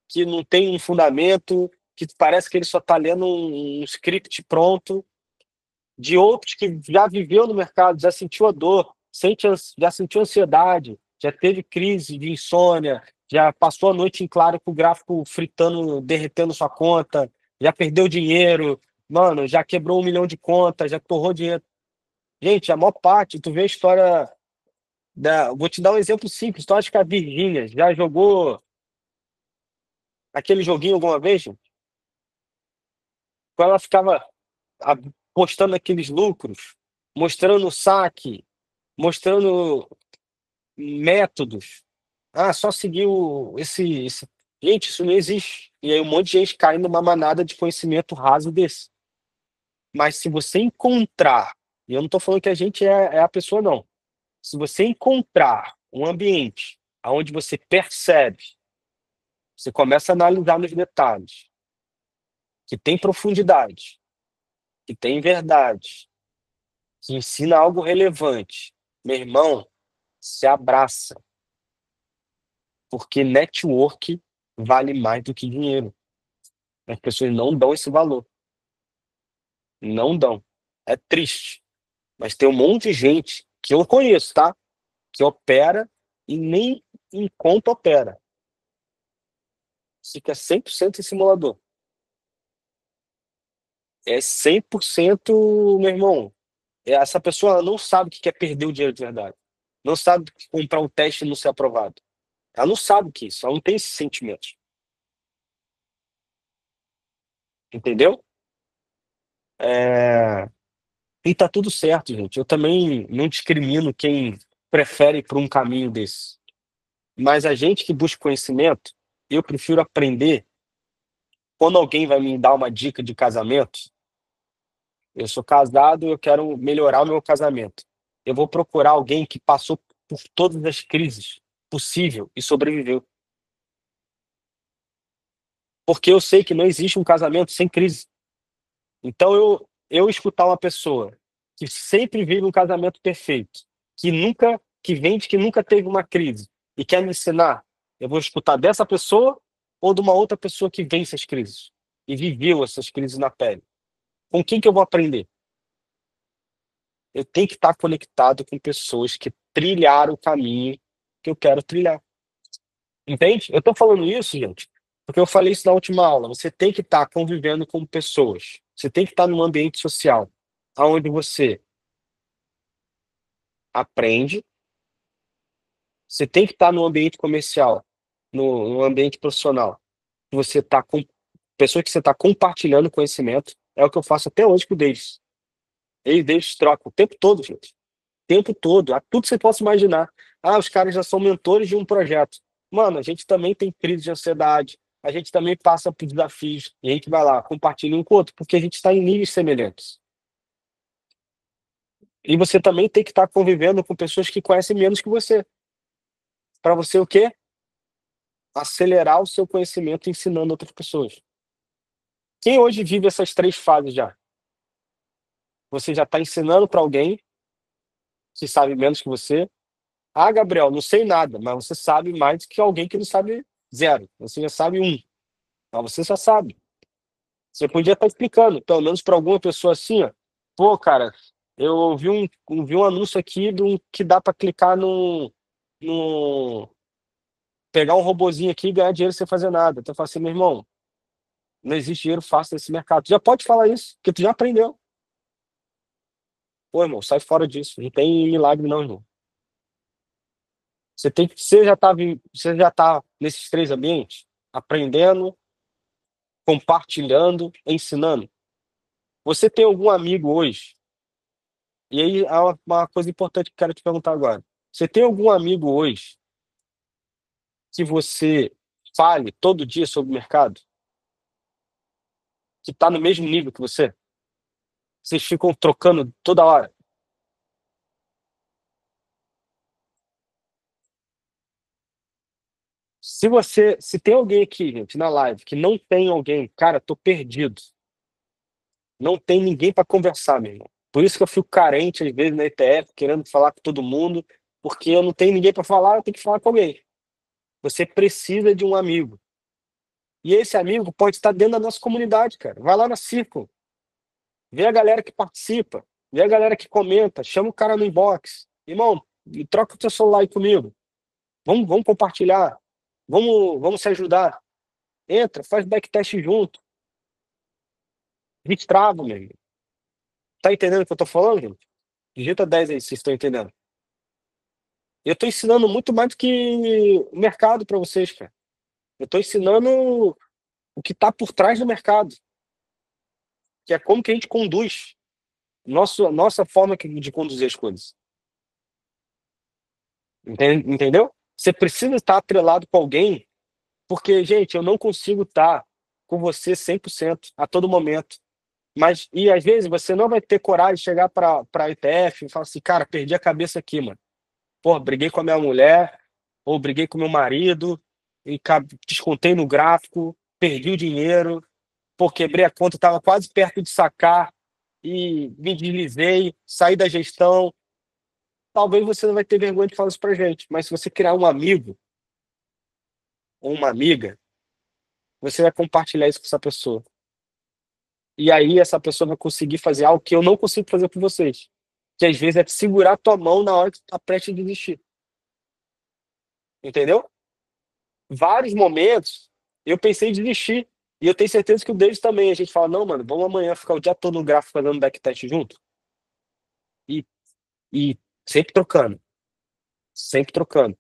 que não tem um fundamento, que parece que ele só está lendo um script pronto, de outros que já viveu no mercado, já sentiu a dor, já sentiu ansiedade, já teve crise de insônia, já passou a noite em claro com o gráfico fritando, derretendo sua conta, já perdeu dinheiro, mano, já quebrou 1 milhão de contas, já torrou dinheiro. Gente, a maior parte, tu vê a história da. Vou te dar um exemplo simples. Tu acha que a Virgínia já jogou aquele joguinho alguma vez, gente? Quando ela ficava a- postando aqueles lucros, mostrando o saque, mostrando métodos. Ah, só seguir esse. Gente, isso não existe. E aí um monte de gente cai numa manada de conhecimento raso desse. Mas se você encontrar, e eu não estou falando que a gente é a pessoa, não. Se você encontrar um ambiente onde você percebe, você começa a analisar nos detalhes, que tem profundidade, que tem verdade, que ensina algo relevante, meu irmão, se abraça, porque network vale mais do que dinheiro. As pessoas não dão esse valor, não dão. É triste, mas tem um monte de gente que eu conheço, tá? Que opera e nem em conta opera. Fica 100% em simulador. É 100%, meu irmão. Essa pessoa não sabe o que é perder o dinheiro de verdade. Não sabe que comprar um teste e não ser aprovado. Ela não sabe o que é isso. Ela não tem esse sentimento. Entendeu? É, e tá tudo certo, gente. Eu também não discrimino quem prefere ir por um caminho desse. Mas a gente que busca conhecimento, eu prefiro aprender. Quando alguém vai me dar uma dica de casamento, eu sou casado, eu quero melhorar o meu casamento. Eu vou procurar alguém que passou por todas as crises possível e sobreviveu. Porque eu sei que não existe um casamento sem crise. Então eu escutar uma pessoa que sempre vive um casamento perfeito, que vende que nunca teve uma crise e quer me ensinar, eu vou escutar dessa pessoa ou de uma outra pessoa que vence as crises e viveu essas crises na pele. Com quem que eu vou aprender? Eu tenho que estar conectado com pessoas que trilharam o caminho que eu quero trilhar. Entende? Eu estou falando isso, gente, porque eu falei isso na última aula. Você tem que estar convivendo com pessoas. Você tem que estar num ambiente social, onde você aprende. Você tem que estar num ambiente comercial, no ambiente profissional. Você está com pessoas que você está compartilhando conhecimento. É o que eu faço até hoje com o Davis. Eu e o Davis trocam o tempo todo, gente. O tempo todo. A tudo que você possa imaginar. Ah, os caras já são mentores de um projeto. Mano, a gente também tem crise de ansiedade. A gente também passa por desafios. E a gente vai lá, compartilha um com o outro, porque a gente está em níveis semelhantes. E você também tem que estar convivendo com pessoas que conhecem menos que você. Para você o quê? Acelerar o seu conhecimento ensinando outras pessoas. Quem hoje vive essas três fases já? Você já está ensinando para alguém que sabe menos que você. Ah, Gabriel, não sei nada, mas você sabe mais que alguém que não sabe zero. Você já sabe um, mas você já sabe. Você podia estar explicando, pelo menos para alguma pessoa assim, ó. Pô, cara, eu vi um anúncio aqui que dá para clicar no pegar um robozinho aqui e ganhar dinheiro sem fazer nada. Então eu falo assim, meu irmão, não existe dinheiro fácil nesse mercado. Tu já pode falar isso, porque tu já aprendeu. Pô, irmão, sai fora disso. Não tem milagre, não, irmão. Você já tá nesses três ambientes, aprendendo, compartilhando, ensinando. Você tem algum amigo hoje? E aí há uma coisa importante que eu quero te perguntar agora. Você tem algum amigo hoje que você fale todo dia sobre o mercado? Que está no mesmo nível que você? Vocês ficam trocando toda hora? Se tem alguém aqui, gente, na live, que não tem alguém, cara, tô perdido. Não tem ninguém para conversar, meu irmão. Por isso que eu fico carente, às vezes, na ETF, querendo falar com todo mundo, porque eu não tenho ninguém para falar, eu tenho que falar com alguém. Você precisa de um amigo. E esse amigo pode estar dentro da nossa comunidade, cara. Vai lá na Circle, vê a galera que participa, vê a galera que comenta, chama o cara no inbox. Irmão, troca o teu celular aí comigo. Vamos compartilhar. Vamos se ajudar. Entra, faz backtest junto. Destrava, meu amigo. Tá entendendo o que eu tô falando, gente? Digita 10 aí, se vocês estão entendendo. Eu tô ensinando muito mais do que o mercado para vocês, cara. Eu tô ensinando o que tá por trás do mercado, que é como que a gente conduz. Nossa forma de conduzir as coisas. Entendeu? Você precisa estar atrelado com alguém, porque, gente, eu não consigo estar com você 100% a todo momento. Mas, e às vezes você não vai ter coragem de chegar para a ETF e falar assim, cara, perdi a cabeça aqui, mano. Pô, briguei com a minha mulher, ou briguei com meu marido, e descontei no gráfico, perdi o dinheiro, pô, quebrei a conta, estava quase perto de sacar, e me deslizei, saí da gestão. Talvez você não vai ter vergonha de falar isso pra gente, mas se você criar um amigo ou uma amiga, você vai compartilhar isso com essa pessoa. E aí essa pessoa vai conseguir fazer algo que eu não consigo fazer por vocês. Que às vezes é segurar a tua mão na hora que tu tá prestes a desistir. Entendeu? Vários momentos eu pensei em desistir. E eu tenho certeza que o David também. A gente fala, não, mano, vamos amanhã ficar o dia todo no gráfico fazendo backtest junto. E, e sempre trocando. Sempre trocando.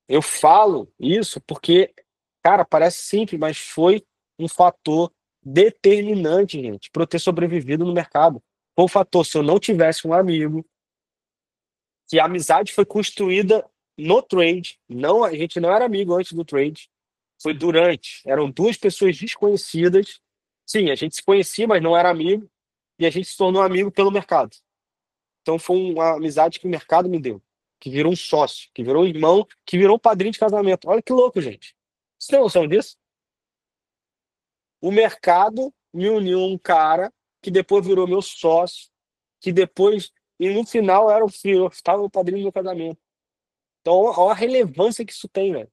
Eu falo isso porque, cara, parece simples, mas foi um fator determinante, gente, para eu ter sobrevivido no mercado. Foi um fator, se eu não tivesse um amigo, que a amizade foi construída no trade, não, a gente não era amigo antes do trade, foi durante. Eram duas pessoas desconhecidas. Sim, a gente se conhecia, mas não era amigo, e a gente se tornou amigo pelo mercado. Então foi uma amizade que o mercado me deu, que virou um sócio, que virou um irmão, que virou um padrinho de casamento. Olha que louco, gente. Você tem noção disso? O mercado me uniu a um cara que depois virou meu sócio, que depois, e no final era o filho, estava o padrinho do meu casamento. Então, olha a relevância que isso tem, velho.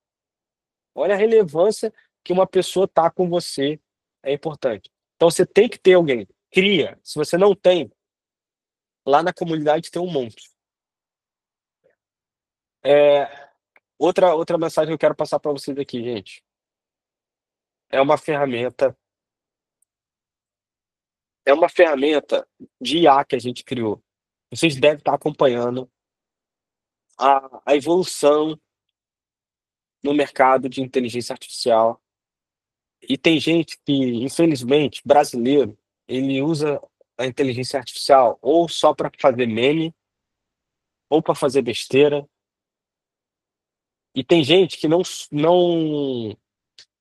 Olha a relevância que uma pessoa tá com você é importante. Então, você tem que ter alguém. Cria. Se você não tem, lá na comunidade tem um monte. É, outra mensagem que eu quero passar para vocês aqui, gente. É uma ferramenta, é uma ferramenta de IA que a gente criou. Vocês devem estar acompanhando a evolução no mercado de inteligência artificial. E tem gente que, infelizmente, brasileiro, ele usa a inteligência artificial ou só para fazer meme, ou para fazer besteira. E tem gente que não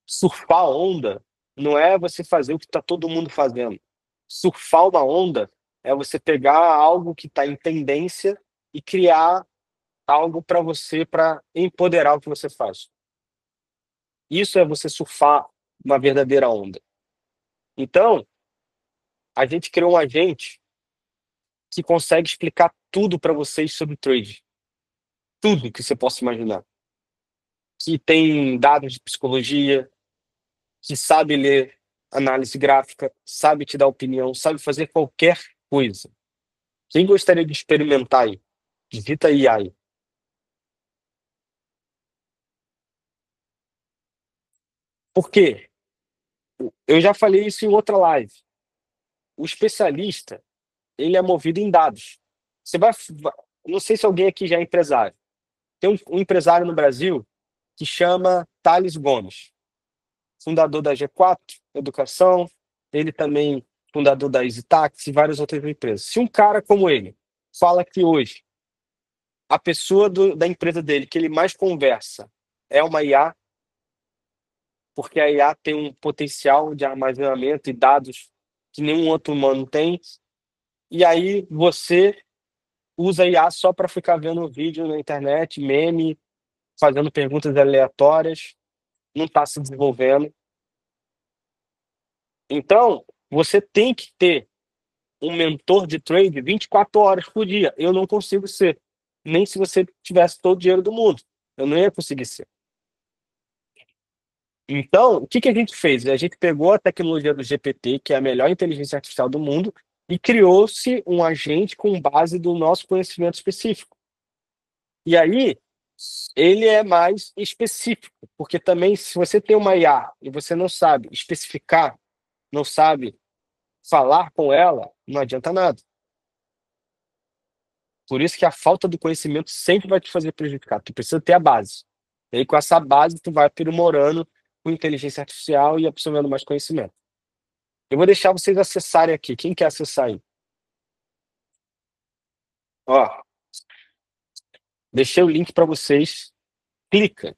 surfar a onda não é você fazer o que está todo mundo fazendo. Surfar uma onda é você pegar algo que está em tendência e criar algo para você, para empoderar o que você faz. Isso é você surfar uma verdadeira onda. Então, a gente criou um agente que consegue explicar tudo para vocês sobre trade. Tudo que você possa imaginar. Que tem dados de psicologia, que sabe ler análise gráfica, sabe te dar opinião, sabe fazer qualquer coisa. Quem gostaria de experimentar aí? Digita AI. Por quê? Eu já falei isso em outra live. O especialista, ele é movido em dados. Você não sei se alguém aqui já é empresário. Tem um empresário no Brasil que chama Thales Gomes, fundador da G4 Educação, ele também fundador da EasyTax e várias outras empresas. Se um cara como ele fala que hoje a pessoa da empresa dele que ele mais conversa é uma IA, porque a IA tem um potencial de armazenamento e dados que nenhum outro humano tem, e aí você usa a IA só para ficar vendo vídeo na internet, meme, fazendo perguntas aleatórias, não está se desenvolvendo. Então, você tem que ter um mentor de trade 24 horas por dia. Eu não consigo ser. Nem se você tivesse todo o dinheiro do mundo. Eu não ia conseguir ser. Então, o que que a gente fez? A gente pegou a tecnologia do GPT, que é a melhor inteligência artificial do mundo, e criou-se um agente com base do nosso conhecimento específico. E aí, ele é mais específico, porque também se você tem uma IA e você não sabe especificar, não sabe falar com ela, não adianta nada. Por isso que a falta do conhecimento sempre vai te fazer prejudicar. Tu precisa ter a base. E aí, com essa base, tu vai aprimorando com inteligência artificial e absorvendo mais conhecimento. Eu vou deixar vocês acessarem aqui. Quem quer acessar aí? Ó, deixei o link para vocês. Clica,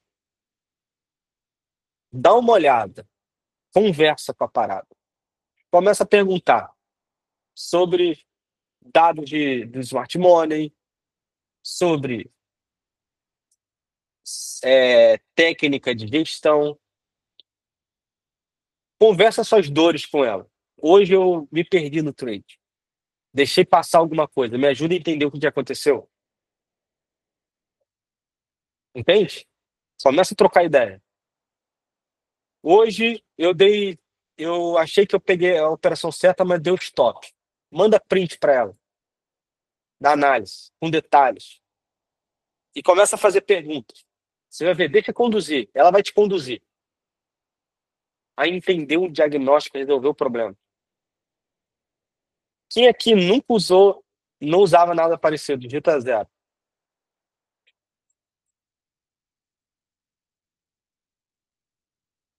dá uma olhada, conversa com a parada. Começa a perguntar sobre dados do smart money, sobre técnica de gestão. Conversa suas dores com ela. Hoje eu me perdi no trade. Deixei passar alguma coisa. Me ajuda a entender o que aconteceu. Entende? Começa a trocar ideia. Hoje eu achei que eu peguei a operação certa, mas deu stop. Manda print para ela, da análise, com detalhes. E começa a fazer perguntas. Você vai ver, deixa conduzir. Ela vai te conduzir a entender o diagnóstico e resolver o problema. Quem aqui nunca usou, não usava nada parecido, digita zero.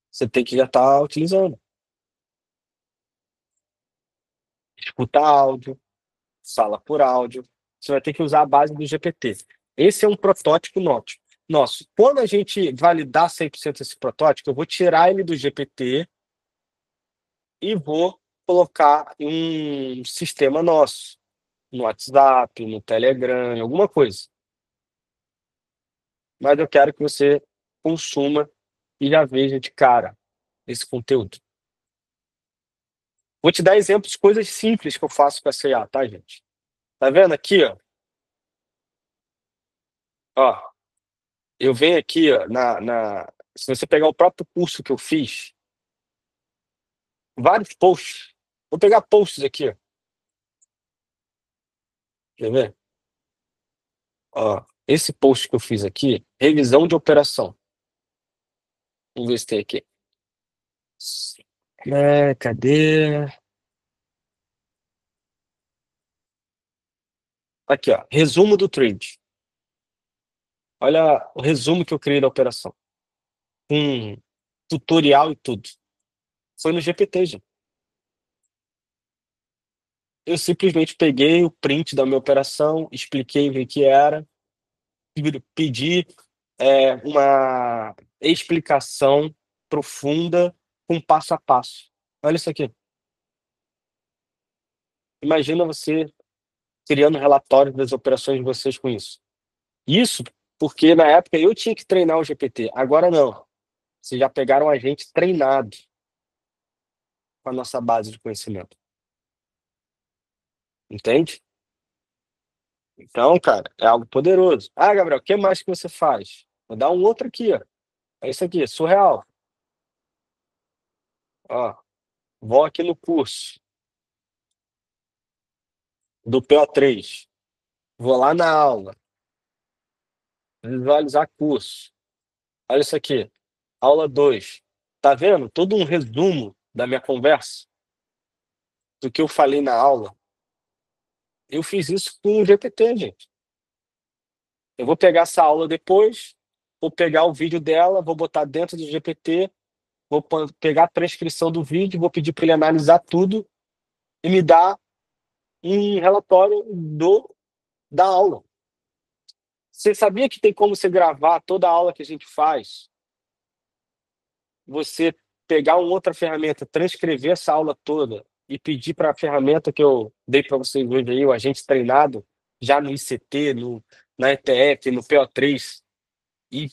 Você tem que já estar utilizando. Escuta áudio, sala por áudio. Você vai ter que usar a base do GPT. Esse é um protótipo nosso. Quando a gente validar 100% esse protótipo, eu vou tirar ele do GPT e vou colocar em um sistema nosso, no WhatsApp, no Telegram, em alguma coisa. Mas eu quero que você consuma e já veja de cara esse conteúdo. Vou te dar exemplos de coisas simples que eu faço com a CA, tá, gente? Tá vendo aqui, ó? Ó, eu venho aqui, ó, se você pegar o próprio curso que eu fiz, vários posts. Vou pegar posts aqui, ó. Quer ver? Ó, esse post que eu fiz aqui, revisão de operação. Vamos ver se tem aqui. Cadê? Aqui, ó. Resumo do trade. Olha o resumo que eu criei da operação. Com tutorial e tudo. Foi no GPT, gente. Eu simplesmente peguei o print da minha operação, expliquei o que era, pedi uma explicação profunda com passo a passo. Olha isso aqui. Imagina você criando relatórios das operações de vocês com isso. Isso porque na época eu tinha que treinar o GPT. Agora não. Vocês já pegaram a gente treinado com a nossa base de conhecimento. Entende? Então, cara, é algo poderoso. Ah, Gabriel, o que mais que você faz? Vou dar um outro aqui, ó. É isso aqui, surreal. Ó, vou aqui no curso do PO3. Vou lá na aula, visualizar curso. Olha isso aqui, aula 2. Tá vendo? Todo um resumo da minha conversa, do que eu falei na aula. Eu fiz isso com o GPT, gente. Eu vou pegar essa aula depois, vou pegar o vídeo dela, vou botar dentro do GPT, vou pegar a transcrição do vídeo, vou pedir para ele analisar tudo e me dar um relatório da aula. Você sabia que tem como você gravar toda a aula que a gente faz? Você pegar uma outra ferramenta, transcrever essa aula toda e pedir para a ferramenta que eu dei para vocês hoje aí, o agente treinado, já no ICT, na ETF, no PO3, e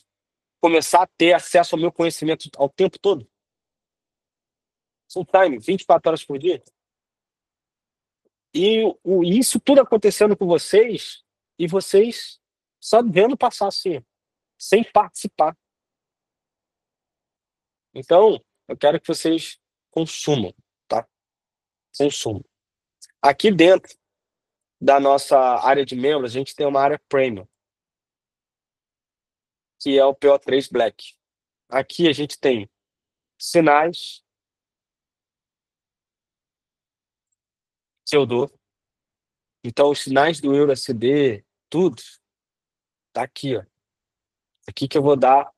começar a ter acesso ao meu conhecimento ao tempo todo? Full time, 24 horas por dia. E isso tudo acontecendo com vocês, e vocês só vendo passar assim, sem participar. Então, eu quero que vocês consumam, tá? Consumam. Aqui dentro da nossa área de membros, a gente tem uma área premium, que é o PO3 Black. Aqui a gente tem sinais que eu dou. Então, os sinais do Euro SD, tudo, tá aqui, ó. Aqui que eu vou dar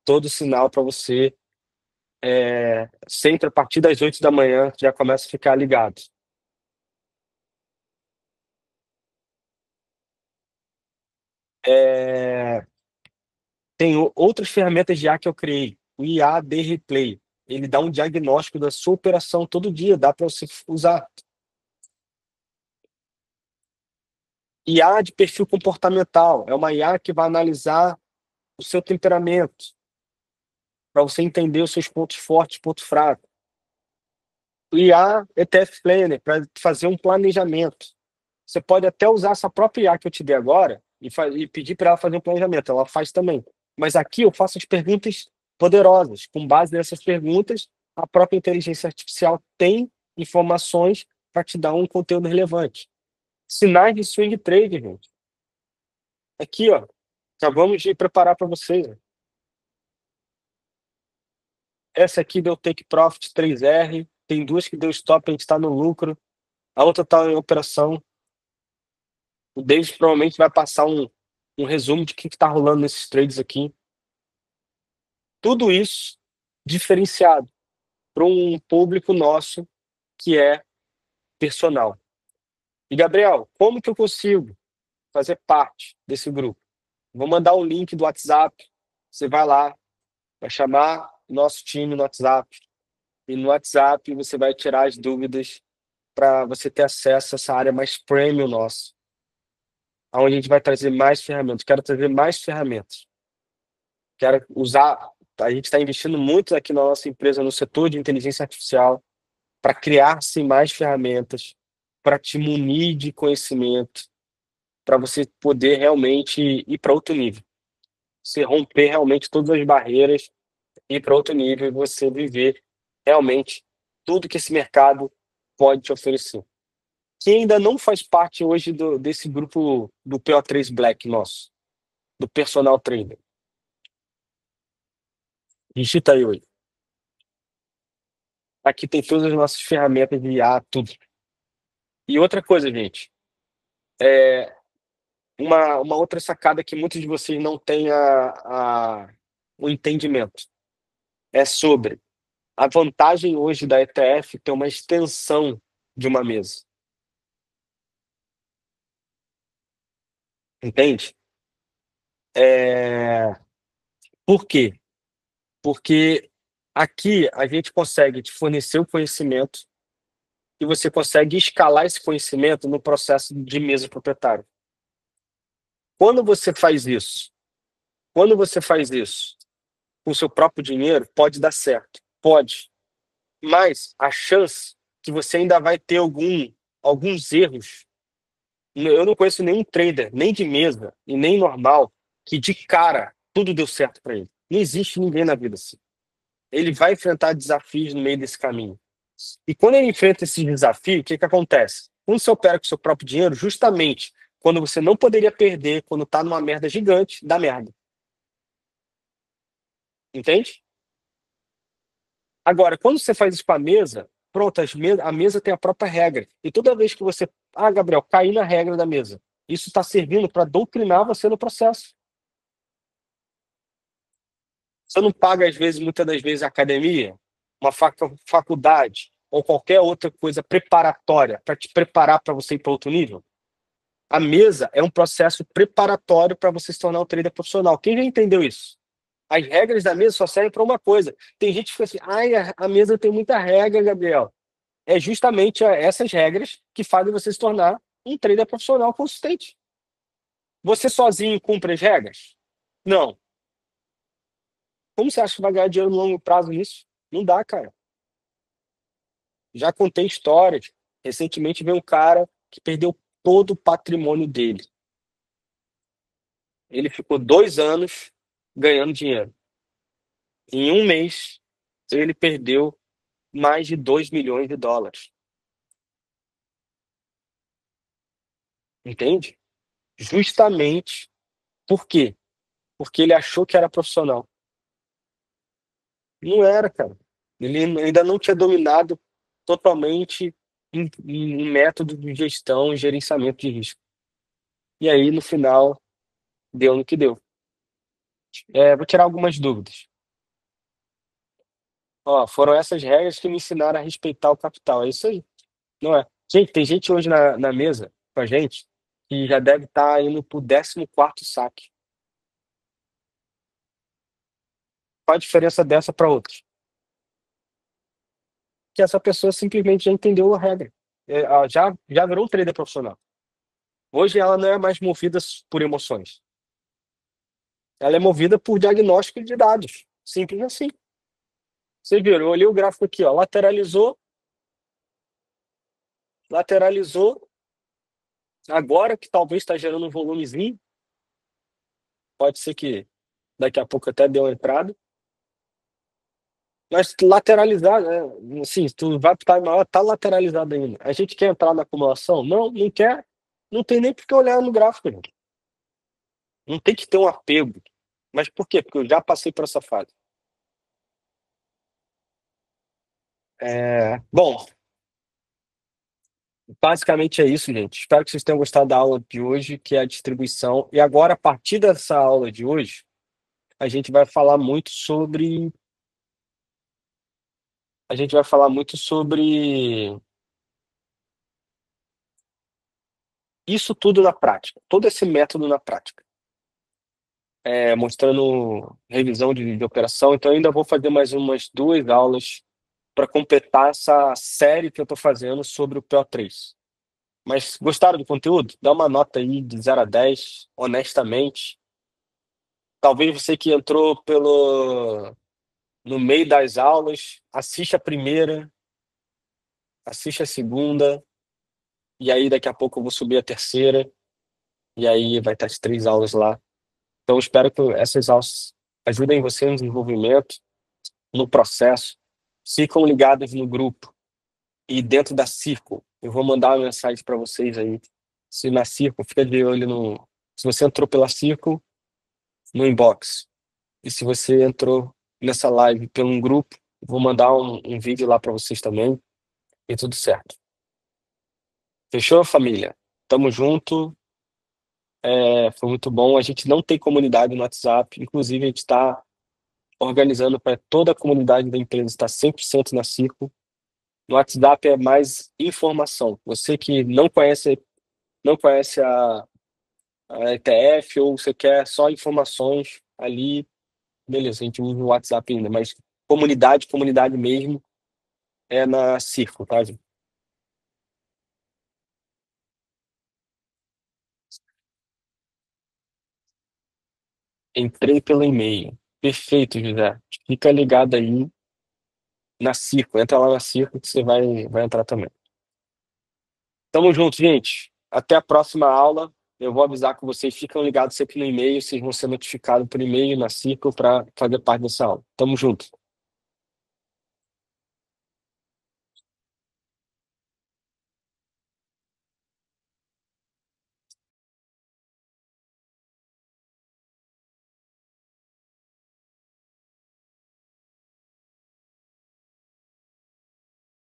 todo o sinal para você. Sempre a partir das 8 da manhã, já começa a ficar ligado. É, tem outras ferramentas de IA que eu criei. O IAD Replay. Ele dá um diagnóstico da sua operação todo dia, dá para você usar. IA de perfil comportamental. É uma IA que vai analisar o seu temperamento, para você entender os seus pontos fortes, pontos fracos. O IA ETF Planner, para fazer um planejamento. Você pode até usar essa própria IA que eu te dei agora e pedir para ela fazer um planejamento. Ela faz também. Mas aqui eu faço as perguntas poderosas. Com base nessas perguntas, a própria inteligência artificial tem informações para te dar um conteúdo relevante. Sinais de swing trade, gente. Aqui, ó. Acabamos de preparar para vocês. Ó. Essa aqui deu take profit 3R. Tem duas que deu stop, a gente está no lucro. A outra está em operação. O David provavelmente vai passar um resumo de o que está rolando nesses trades aqui. Tudo isso diferenciado para um público nosso que é personal. E, Gabriel, como que eu consigo fazer parte desse grupo? Vou mandar o link do WhatsApp. Você vai lá, vai chamar nosso time no WhatsApp. E no WhatsApp você vai tirar as dúvidas para você ter acesso a essa área mais premium nossa, onde a gente vai trazer mais ferramentas. Quero trazer mais ferramentas. Quero usar. A gente está investindo muito aqui na nossa empresa no setor de inteligência artificial para criar sim mais ferramentas, para te munir de conhecimento, para você poder realmente ir para outro nível. Você romper realmente todas as barreiras, ir para outro nível e você viver realmente tudo que esse mercado pode te oferecer. Quem ainda não faz parte hoje desse grupo do PO3 Black nosso, do personal trader, digita aí hoje. Aqui tem todas as nossas ferramentas de IA, tudo. E outra coisa, gente, é uma outra sacada que muitos de vocês não têm o entendimento. É sobre a vantagem hoje da ETF ter uma extensão de uma mesa. Entende? É... Por quê? Porque aqui a gente consegue te fornecer o conhecimento e você consegue escalar esse conhecimento no processo de mesa proprietária. Quando você faz isso, quando você faz isso com o seu próprio dinheiro, pode dar certo. Pode. Mas a chance que você ainda vai ter alguns erros. Eu não conheço nenhum trader, nem de mesa e nem normal, que de cara tudo deu certo para ele. Não existe ninguém na vida assim. Ele vai enfrentar desafios no meio desse caminho. E quando ele enfrenta esse desafio, o que que acontece? Quando você opera com seu próprio dinheiro, justamente quando você não poderia perder, quando tá numa merda gigante, dá merda. Entende? Agora, quando você faz isso com a mesa, pronto, a mesa tem a própria regra. E toda vez que você. Ah, Gabriel, caí na regra da mesa. Isso está servindo para doutrinar você no processo. Você não paga, às vezes, muitas das vezes, a academia, uma faculdade ou qualquer outra coisa preparatória para te preparar para você ir para outro nível? A mesa é um processo preparatório para você se tornar um trader profissional. Quem já entendeu isso? As regras da mesa só servem para uma coisa. Tem gente que fica assim, ai, a mesa tem muita regra, Gabriel. É justamente essas regras que fazem você se tornar um trader profissional consistente. Você sozinho cumpre as regras? Não. Como você acha que vai ganhar dinheiro no longo prazo nisso? Não dá, cara. Já contei histórias. Recentemente veio um cara que perdeu todo o patrimônio dele. Ele ficou 2 anos ganhando dinheiro. Em um mês, ele perdeu mais de 2 milhões de dólares. Entende? Justamente por quê? Porque ele achou que era profissional. Não era, cara. Ele ainda não tinha dominado totalmente um método de gestão e gerenciamento de risco. E aí, no final, deu no que deu. Vou tirar algumas dúvidas. Ó, foram essas regras que me ensinaram a respeitar o capital. É isso aí, não é? Gente, tem gente hoje na mesa com a gente que já deve estar indo pro 14º saque. Qual a diferença dessa para outros? Que essa pessoa simplesmente já entendeu a regra. Ela já virou um trader profissional. Hoje ela não é mais movida por emoções. Ela é movida por diagnóstico de dados. Simples assim. Você viu, eu olhei o gráfico aqui, ó, lateralizou, agora que talvez está gerando um volumezinho, pode ser que daqui a pouco até dê uma entrada, mas lateralizar, né? Assim, tu vai para maior, tá lateralizado ainda. A gente quer entrar na acumulação? Não, não quer. Não tem nem por que olhar no gráfico, gente. Não tem que ter um apego. Mas por quê? Porque eu já passei por essa fase. Bom, basicamente é isso, gente. Espero que vocês tenham gostado da aula de hoje, que é a distribuição. E agora, a partir dessa aula de hoje, a gente vai falar muito sobre. A gente vai falar muito sobre isso tudo na prática, todo esse método na prática. Mostrando revisão de operação. Então, eu ainda vou fazer mais umas 2 aulas para completar essa série que eu estou fazendo sobre o PO3. Mas gostaram do conteúdo? Dá uma nota aí de 0 a 10, honestamente. Talvez você que entrou no meio das aulas, assiste a primeira, assiste a segunda, e aí daqui a pouco eu vou subir a terceira, e aí vai estar as 3 aulas lá. Então, espero que essas aulas ajudem você no desenvolvimento, no processo. Ficam ligados no grupo e dentro da Circle. Eu vou mandar uma mensagem para vocês aí. Se na Circle, fica de olho no. Se você entrou pela Circle, no inbox. E se você entrou nessa live pelo um grupo, vou mandar um vídeo lá para vocês também. E tudo certo. Fechou, família? Tamo junto. Foi muito bom. A gente não tem comunidade no WhatsApp. Inclusive, a gente está organizando para toda a comunidade da empresa estar 100% na Circle. No WhatsApp é mais informação. Você que não conhece a ETF ou você quer só informações ali, beleza, a gente usa o WhatsApp ainda, mas comunidade mesmo é na Circle, tá, gente? Entrei pelo e-mail. Perfeito, José. Fica ligado aí na Circle. Entra lá na Circle que você vai entrar também. Tamo junto, gente. Até a próxima aula. Eu vou avisar com vocês. Ficam ligados sempre no e-mail. Vocês vão ser notificados por e-mail na Circle para fazer parte dessa aula. Tamo junto.